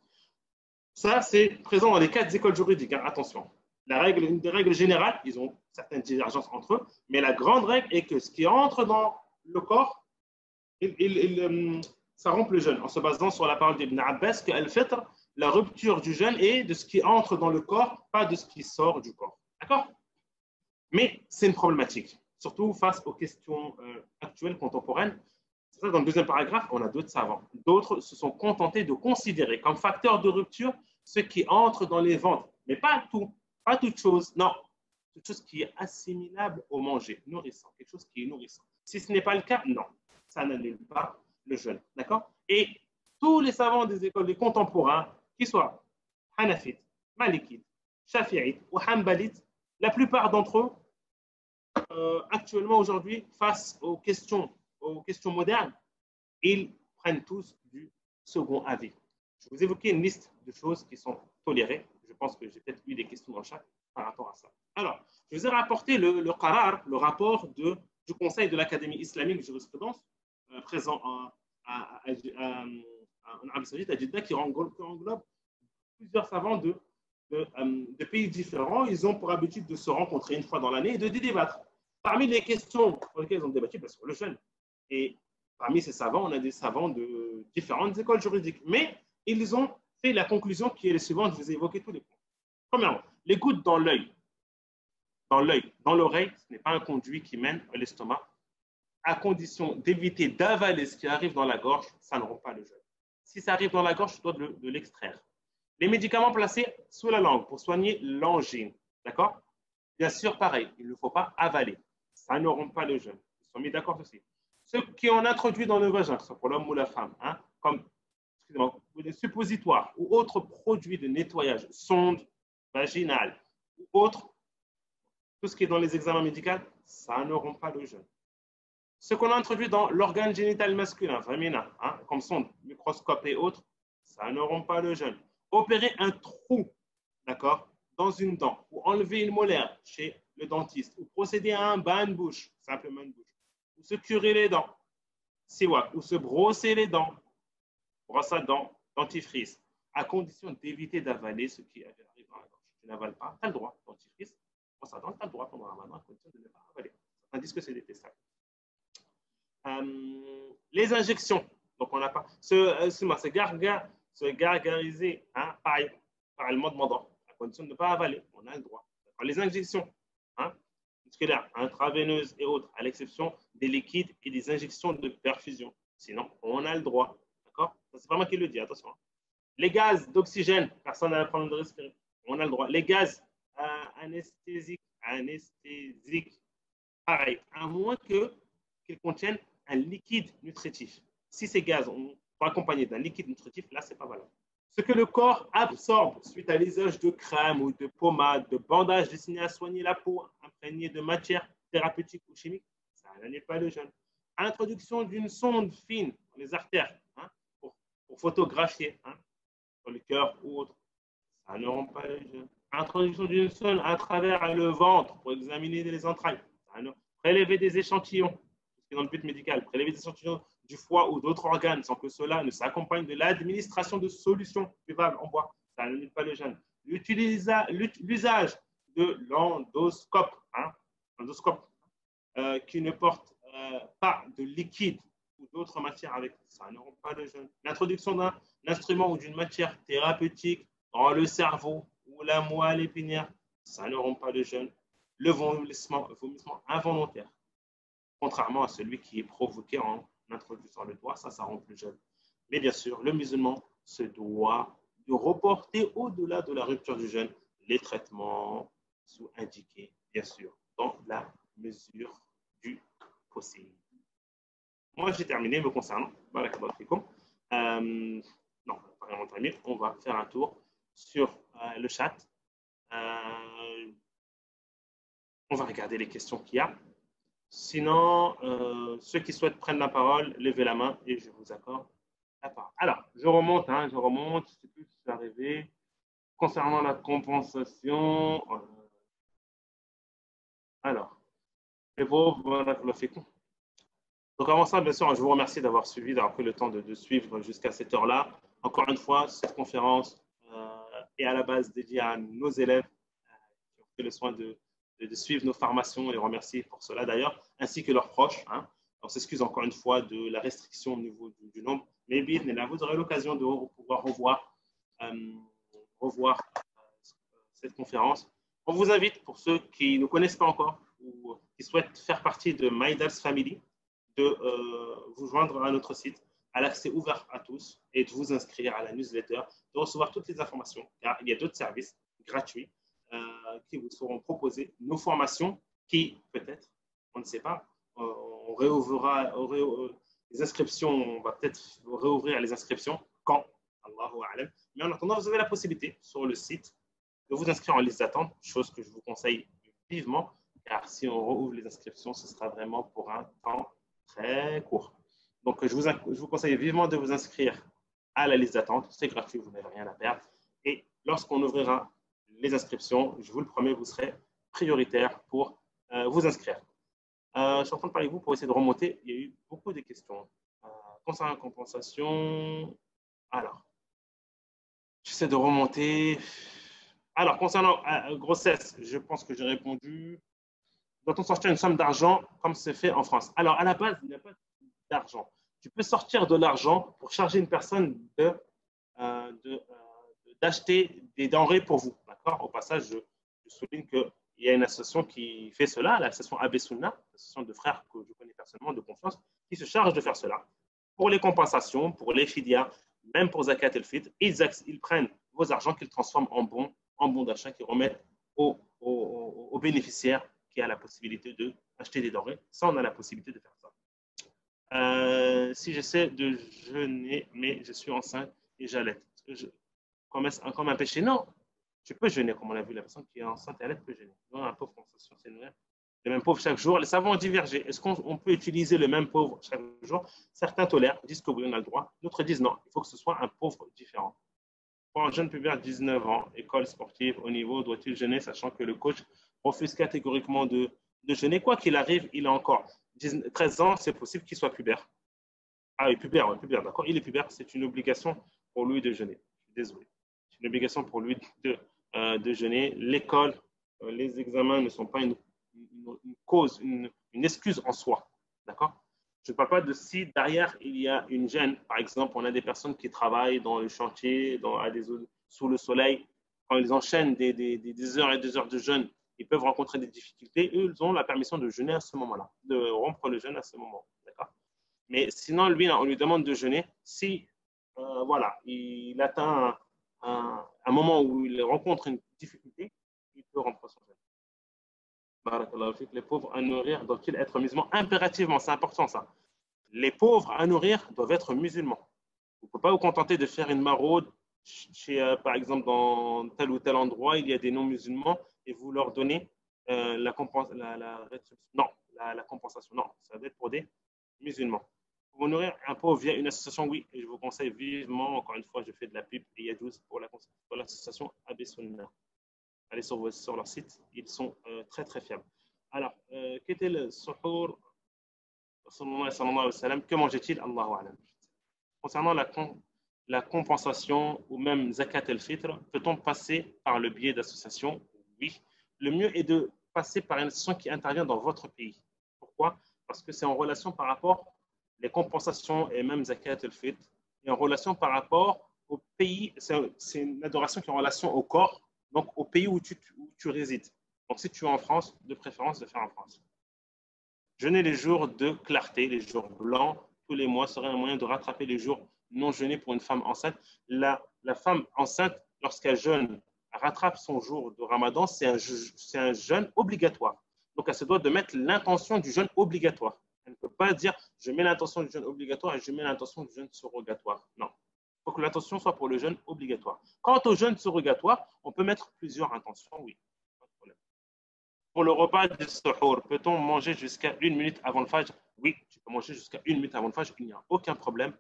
Ça, c'est présent dans les 4 écoles juridiques. Hein, attention. Une des règles générales, ils ont certaines divergences entre eux, mais la grande règle est que ce qui entre dans le corps, ça rompt le jeûne, en se basant sur la parole d'Ibn Abbas, que al-fitr, la rupture du jeûne est de ce qui entre dans le corps, pas de ce qui sort du corps. D'accord? Mais c'est une problématique, surtout face aux questions actuelles, contemporaines. C'est ça, dans le deuxième paragraphe, on a d'autres savants. D'autres se sont contentés de considérer comme facteur de rupture ce qui entre dans les ventres, mais pas tout. Pas toute chose, non. Toute chose qui est assimilable au manger, nourrissant, quelque chose qui est nourrissant. Si ce n'est pas le cas, non. Ça n'annule pas le jeûne. D'accord? Et tous les savants des écoles des contemporains, qu'ils soient hanafites, malikites, shafi'ites ou hanbalites, la plupart d'entre eux, actuellement aujourd'hui, face aux questions modernes, ils prennent tous du second avis. Je vous évoquais une liste de choses qui sont tolérées. Je pense que j'ai peut-être eu des questions dans le chat par rapport à ça. Alors, je vous ai rapporté le qarar, le rapport du Conseil de l'Académie islamique de jurisprudence présent en Arabie Saoudite, à Jeddah, qui englobe plusieurs savants de pays différents. Ils ont pour habitude de se rencontrer une fois dans l'année et de débattre. Parmi les questions sur lesquelles ils ont débattu, bien sûr, le jeûne. Et parmi ces savants, on a des savants de différentes écoles juridiques. Mais ils ont fait la conclusion qui est la suivante. Je vous ai évoqué tous les points. Premièrement, les gouttes dans l'œil, dans l'oreille, ce n'est pas un conduit qui mène à l'estomac. À condition d'éviter d'avaler ce qui arrive dans la gorge, ça ne rompt pas le jeûne. Si ça arrive dans la gorge, tu dois de l'extraire. Les médicaments placés sous la langue pour soigner l'angine, d'accord? Bien sûr, pareil, il ne faut pas avaler. Ça ne rompt pas le jeûne. Ils sont mis d'accord aussi. Ceux qui ont introduit dans le vagin, que ce soit pour l'homme ou la femme, hein, comme des suppositoires ou autres produits de nettoyage, sondes vaginales ou autres, tout ce qui est dans les examens médicaux, ça ne rompt pas le jeûne. Ce qu'on a introduit dans l'organe génital masculin, vagina, hein, comme sonde, microscope et autres, ça ne rompt pas le jeûne. Opérer un trou, d'accord, dans une dent, ou enlever une molaire chez le dentiste, ou procéder à un bain de bouche, simplement une bouche, ou se curer les dents, siwak, ou se brosser les dents, brosse à dents, dentifrice, à condition d'éviter d'avaler ce qui arrive dans la gorge. Tu n'avales pas, tu as le droit, dentifrice, brosse à dents, tu as le droit pendant la ramadan, à condition de ne pas avaler. Certains disent que c'est détestable. Les injections, donc on n'a pas, se gargariser, hein, pareil, parallèlement demandant, à condition de ne pas avaler, on a le droit. Les injections, hein, musculaires, intraveineuses et autres, à l'exception des liquides et des injections de perfusion. Sinon, on a le droit. D'accord? C'est pas moi qui le dis, attention. Les gaz d'oxygène, personne n'a le problème de respirer, on a le droit. Les gaz anesthésiques, pareil, à moins qu'ils contiennent un liquide nutritif. Si ces gaz sont accompagnés d'un liquide nutritif, là, ce n'est pas valable. Ce que le corps absorbe suite à l'usage de crème ou de pommade, de bandages destinés à soigner la peau imprégnée de matières thérapeutiques ou chimiques, ça n'est pas le jeûne. Introduction d'une sonde fine dans les artères, hein, pour photographier, hein, sur le cœur ou autre, ça ne rompt pas le jeûne. Introduction d'une sonde à travers le ventre pour examiner les entrailles, ça ne... Prélever des échantillons, dans le but médical, prélever des échantillons du foie ou d'autres organes sans que cela ne s'accompagne de l'administration de solutions buvables en bois, ça n'annule pas le jeûne. L'usage de l'endoscope, hein, qui ne porte pas de liquide ou d'autres matières avec, ça ne rompt pas le jeûne. L'introduction d'un instrument ou d'une matière thérapeutique dans le cerveau ou la moelle épinière, ça ne rompt pas le jeûne. Le vomissement involontaire, contrairement à celui qui est provoqué en introduisant le doigt, ça rompt le jeûne. Mais bien sûr, le musulman se doit de reporter au-delà de la rupture du jeûne les traitements sous indiqués, bien sûr, dans la mesure du possible. Moi, j'ai terminé me concernant. Non, pas vraiment terminé. On va faire un tour sur le chat. On va regarder les questions qu'il y a. Sinon, ceux qui souhaitent prendre la parole, levez la main et je vous accorde la parole. Alors, je remonte. Je ne sais plus si c'est arrivé. Concernant la compensation, alors, donc avant ça, bien sûr, je vous remercie d'avoir suivi, d'avoir pris le temps de suivre jusqu'à cette heure-là. Encore une fois, cette conférence est à la base dédiée à nos élèves qui ont fait le soin de suivre nos formations, et les remercier pour cela d'ailleurs, ainsi que leurs proches. Hein. On s'excuse encore une fois de la restriction au niveau du nombre, mais bien, vous aurez l'occasion de pouvoir revoir cette conférence. On vous invite, pour ceux qui ne connaissent pas encore ou qui souhaitent faire partie de MyDALS Family, de vous joindre à notre site, à l'accès ouvert à tous, et de vous inscrire à la newsletter, de recevoir toutes les informations, car il y a d'autres services gratuits qui vous seront proposés, nos formations qui, peut-être, on ne sait pas, on réouvrira les inscriptions, on va peut-être réouvrir les inscriptions quand, Allahu A'lam. Mais en attendant, vous avez la possibilité sur le site de vous inscrire en liste d'attente, chose que je vous conseille vivement, car si on rouvre les inscriptions, ce sera vraiment pour un temps très court. Donc, je vous conseille vivement de vous inscrire à la liste d'attente. C'est gratuit, vous n'avez rien à perdre. Et lorsqu'on ouvrira les inscriptions, je vous le promets, vous serez prioritaire pour vous inscrire. Je suis en train de parler avec vous pour essayer de remonter. Il y a eu beaucoup de questions. Concernant la compensation, alors, j'essaie de remonter. Alors, concernant grossesse, je pense que j'ai répondu. Doit-on sortir une somme d'argent comme c'est fait en France? Alors, à la base, il n'y a pas d'argent. Tu peux sortir de l'argent pour charger une personne d'acheter des denrées pour vous. D'accord? Au passage, je souligne qu'il y a une association qui fait cela, l'association Abbé Sunna, l'association de frères que je connais personnellement, de confiance, qui se charge de faire cela. Pour les compensations, pour les fidyas, même pour Zakat el-Fitr, ils prennent vos argents qu'ils transforment en bons d'achat, qu'ils remettent aux bénéficiaires qui a la possibilité d'acheter des denrées. Ça, on a la possibilité de faire ça. Si j'essaie de jeûner, mais je suis enceinte et j'allaite, comme un péché? Non, tu peux jeûner, comme on l'a vu, la personne qui est enceinte et allaite peut jeûner. Donc, un pauvre conscience, c'est nourrir le même pauvre chaque jour. Les savants ont divergé. Est-ce qu'on peut utiliser le même pauvre chaque jour? Certains tolèrent, disent que oui, on a le droit. D'autres disent non, il faut que ce soit un pauvre différent. Pour un jeune pubère de 19 ans, école sportive, au niveau, doit-il jeûner, sachant que le coach refuse catégoriquement de jeûner? Quoi qu'il arrive, il a encore 13 ans, c'est possible qu'il soit pubère. Ah, il est pubère, d'accord. Il est pubère, c'est une obligation pour lui de jeûner. Je suis désolé. C'est une obligation pour lui de jeûner. L'école, les examens ne sont pas une cause, une excuse en soi. D'accord? Je ne parle pas de si derrière il y a une gêne. Par exemple, on a des personnes qui travaillent dans le chantier, sous le soleil. Quand ils enchaînent des heures et des heures de jeûne, ils peuvent rencontrer des difficultés. Eux, ils ont la permission de jeûner à ce moment-là, de rompre le jeûne à ce moment. D'accord? Mais sinon, lui, on lui demande de jeûner si voilà, il atteint un moment où il rencontre une difficulté, il peut rompre son jeûne. Les pauvres à nourrir doivent-ils être musulmans? Impérativement, c'est important ça. Les pauvres à nourrir doivent être musulmans. Vous ne pouvez pas vous contenter de faire une maraude par exemple, dans tel ou tel endroit, il y a des non-musulmans et vous leur donnez la compensation. La compensation. Non, ça doit être pour des musulmans. Vous nourrir un pauvre via une association, oui, et je vous conseille vivement, encore une fois, je fais de la pub et Yadouz pour l'association Abbé Sunna. Allez sur leur site, ils sont très très fiables. Alors, qu'était le suhour? Que mangeait-il? Allahu a'lam. Concernant la compensation ou même zakat el-fitr, peut-on passer par le biais d'associations? Oui. Le mieux est de passer par une association qui intervient dans votre pays. Pourquoi? Parce que c'est en relation par rapport les compensations et même zakat el-fitr, et en relation par rapport au pays, c'est une adoration qui est en relation au corps, donc au pays où tu résides. Donc si tu es en France, de préférence de faire en France. Jeûner les jours de clarté, les jours blancs, tous les mois serait un moyen de rattraper les jours non jeûnés pour une femme enceinte. La femme enceinte, lorsqu'elle jeûne, rattrape son jour de Ramadan, c'est un jeûne obligatoire. Donc elle se doit de mettre l'intention du jeûne obligatoire. Elle ne peut pas dire je mets l'intention du jeûne obligatoire et je mets l'intention du jeûne surrogatoire. Non. Il faut que l'intention soit pour le jeûne obligatoire. Quant au jeûne surrogatoire, on peut mettre plusieurs intentions, oui. Pour le repas du suhour, peut-on manger jusqu'à 1 minute avant le fajr? Oui, tu peux manger jusqu'à 1 minute avant le fajr. Il n'y a aucun problème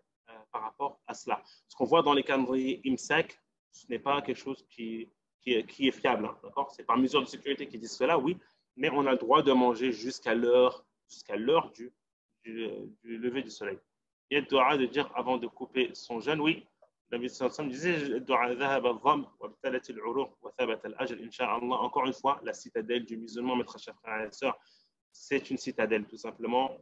par rapport à cela. Ce qu'on voit dans les calendriers IMSEC, ce n'est pas quelque chose qui est fiable. Hein, d'accord? C'est par mesure de sécurité qu'ils disent cela, oui, mais on a le droit de manger jusqu'à l'heure du lever du soleil. Il y a le droit de dire avant de couper son jeûne, oui. Nabi sallam disait encore une fois, la citadelle du musulman, mes chers frères et sœurs, c'est une citadelle tout simplement,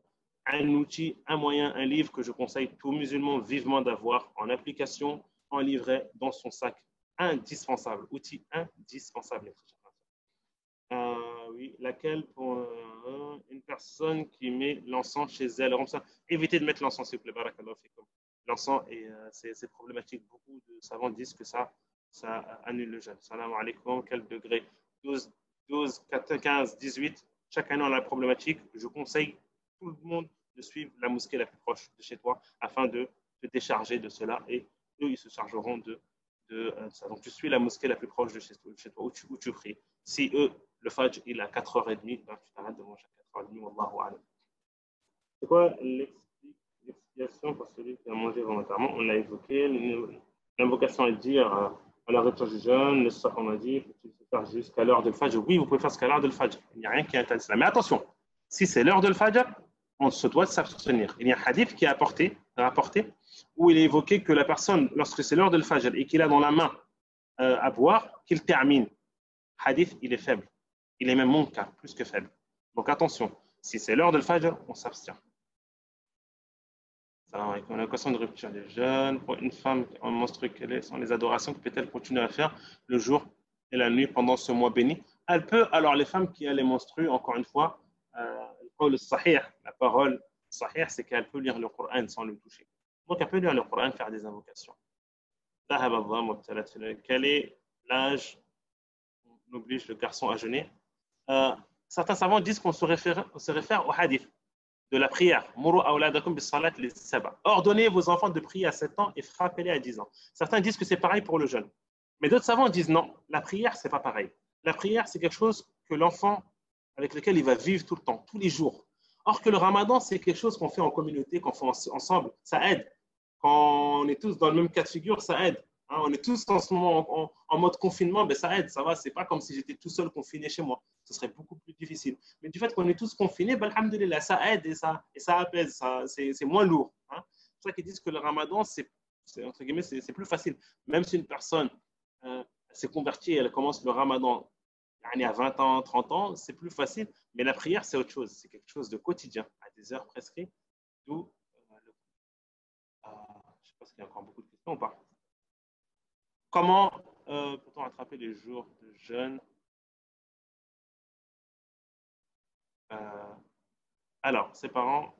un outil, un moyen, un livre que je conseille tout musulman vivement d'avoir en application, en livret, dans son sac. Indispensable, outil indispensable. Oui, laquelle pour une personne qui met l'encens chez elle. Évitez de mettre l'encens, s'il vous plaît, barakallahu fikum. L'encens, c'est problématique. Beaucoup de savants disent que ça annule le jeûne. Salam alaikum, quel degré? 12, 15, 18. Chaque année, on a la problématique. Je conseille tout le monde de suivre la mosquée la plus proche de chez toi afin de te décharger de cela et eux, ils se chargeront de ça. Donc, tu suis la mosquée la plus proche de chez toi où tu pries. Si eux, le Fajr, il est à 4h30, ben, tu t'arrêtes de manger à 4h30. Wallahu a'lam. C'est quoi l'explication l'expiation pour celui qui a mangé volontairement, on l'a évoqué. L'invocation est de dire à la rupture du jeûne, on a dit, faut-il se faire jusqu'à l'heure de l'Fajr? Oui, vous pouvez faire jusqu'à l'heure de l'Fajr. Il n'y a rien qui interdit cela. Mais attention, si c'est l'heure de l'Fajr, on se doit de s'abstenir. Il y a un hadith qui est rapporté où il est évoqué que la personne, lorsque c'est l'heure de l'Fajr et qu'il a dans la main à boire, qu'il termine. Hadith, il est faible. Il est même munkar, plus que faible. Donc attention, si c'est l'heure de l'Fajr, on s'abstient. Avec une occasion de rupture des jeûnes, pour une femme en menstrue, quelles sont les adorations que peut-elle continuer à faire le jour et la nuit pendant ce mois béni? Elle peut, alors les femmes qui ont les menstrues, encore une fois, la parole sahih, c'est qu'elle peut lire le Coran sans le toucher. Donc elle peut lire le Coran, faire des invocations. Quel est l'âge où on oblige le garçon à jeûner? Certains savants disent qu'on se réfère au hadith de la prière. Ordonnez vos enfants de prier à 7 ans et frappez-les à 10 ans. Certains disent que c'est pareil pour le jeûne. Mais d'autres savants disent non, la prière, ce n'est pas pareil. La prière, c'est quelque chose que l'enfant, avec lequel il va vivre tout le temps, tous les jours. Or que le ramadan, c'est quelque chose qu'on fait en communauté, qu'on fait ensemble. Ça aide. Quand on est tous dans le même cas de figure, ça aide. On est tous en ce moment en mode confinement, ben ça aide, ça va. C'est pas comme si j'étais tout seul confiné chez moi. Ce serait beaucoup plus difficile. Mais du fait qu'on est tous confinés, ben, alhamdoulilah, ça aide et ça apaise. C'est moins lourd. C'est pour ça qu'ils disent que le ramadan, c'est entre guillemets, c'est plus facile. Même si une personne s'est convertie et elle commence le ramadan à 20 ans, 30 ans, c'est plus facile. Mais la prière, c'est autre chose. C'est quelque chose de quotidien, à des heures prescrites. D'où, je ne sais pas s'il y a encore beaucoup de questions ou pas. Comment peut-on rattraper les jours de jeûne? Alors, ses parents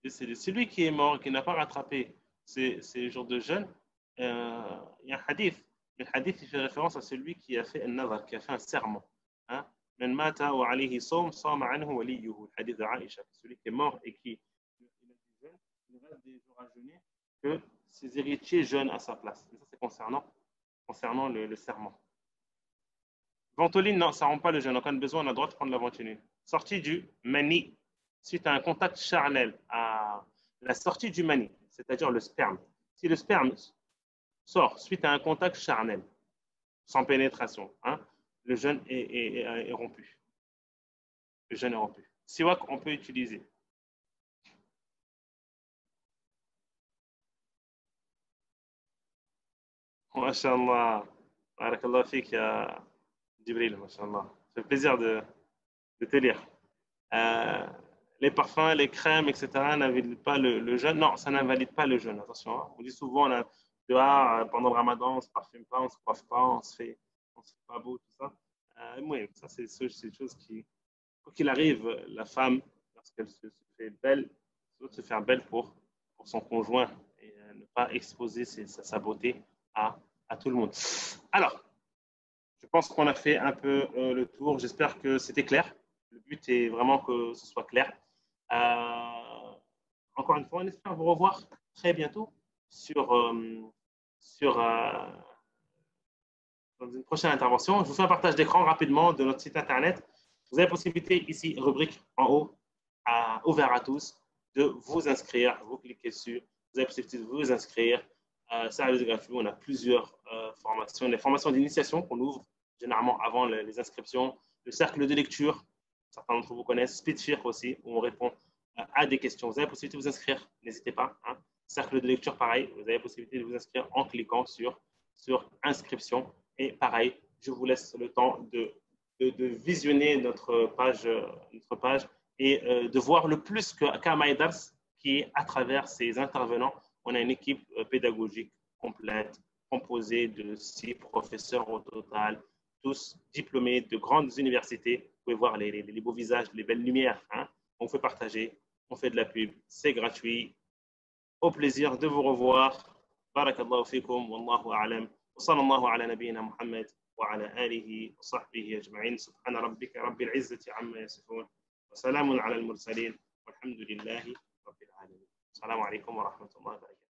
décédés. Celui qui est mort, qui n'a pas rattrapé ces jours de jeûne, il y a un hadith. Le hadith, il fait référence à celui qui a fait un nazar, qui a fait un serment. Men mata wa alayhi sawm, sama anhu waliyuhu. Le hadith de Aïcha. Celui qui est mort et qui il reste des jours à jeûner, que ses héritiers jeûnent à sa place. Et ça, c'est concernant le serment. Ventoline, non, ça ne rend pas le jeûne. Donc, on a besoin, on a le droit de prendre la ventoline. Sortie du mani, suite à un contact charnel, à la sortie du mani, c'est-à-dire le sperme. Si le sperme sort suite à un contact charnel, sans pénétration, le jeûne est rompu. Le jeûne est rompu. Siwak, on peut utiliser. Masha'Allah. Barakallah fik, ya Jibril, Masha'Allah. Ça fait plaisir de te lire. Les parfums, les crèmes, etc. n'invalident pas le jeûne. Non, ça n'invalide pas le jeûne. Attention, on dit souvent, pendant le ramadan, on ne se parfume pas, on ne se coiffe pas, on se fait pas beau, tout ça. Oui, ça, c'est des choses qui, quoi qu'il arrive, la femme, lorsqu'elle se fait belle, doit se faire belle pour son conjoint et ne pas exposer sa beauté à tout le monde. Alors, je pense qu'on a fait un peu le tour. J'espère que c'était clair. Le but est vraiment que ce soit clair. Encore une fois, on espère vous revoir très bientôt dans une prochaine intervention. Je vous fais un partage d'écran rapidement de notre site internet. Vous avez la possibilité ici, rubrique en haut, ouvert à tous, de vous inscrire. Vous cliquez dessus. Vous avez la possibilité de vous inscrire. Ça arrive gratuit. On a plusieurs formations. Les formations d'initiation qu'on ouvre généralement avant les inscriptions. Le cercle de lecture, certains d'entre vous connaissent. Speedshare aussi, où on répond à des questions. Vous avez la possibilité de vous inscrire. N'hésitez pas. Cercle de lecture, pareil. Vous avez la possibilité de vous inscrire en cliquant sur inscription. Et pareil, je vous laisse le temps de visionner notre page et de voir le plus qu'à Maïdars, qui est à travers ces intervenants, on a une équipe pédagogique complète, composée de 6 professeurs au total, tous diplômés de grandes universités. Vous pouvez voir les beaux visages, les belles lumières. On fait partager, on fait de la pub, c'est gratuit. Au plaisir de vous revoir. Barakallahu fikum, wallahu a'lam. وصلى الله على نبينا محمد وعلى آله وصحبه أجمعين سبحان ربك رب العزة عما يصفون وسلام على المرسلين والحمد لله رب العالمين السلام عليكم ورحمة الله وبركاته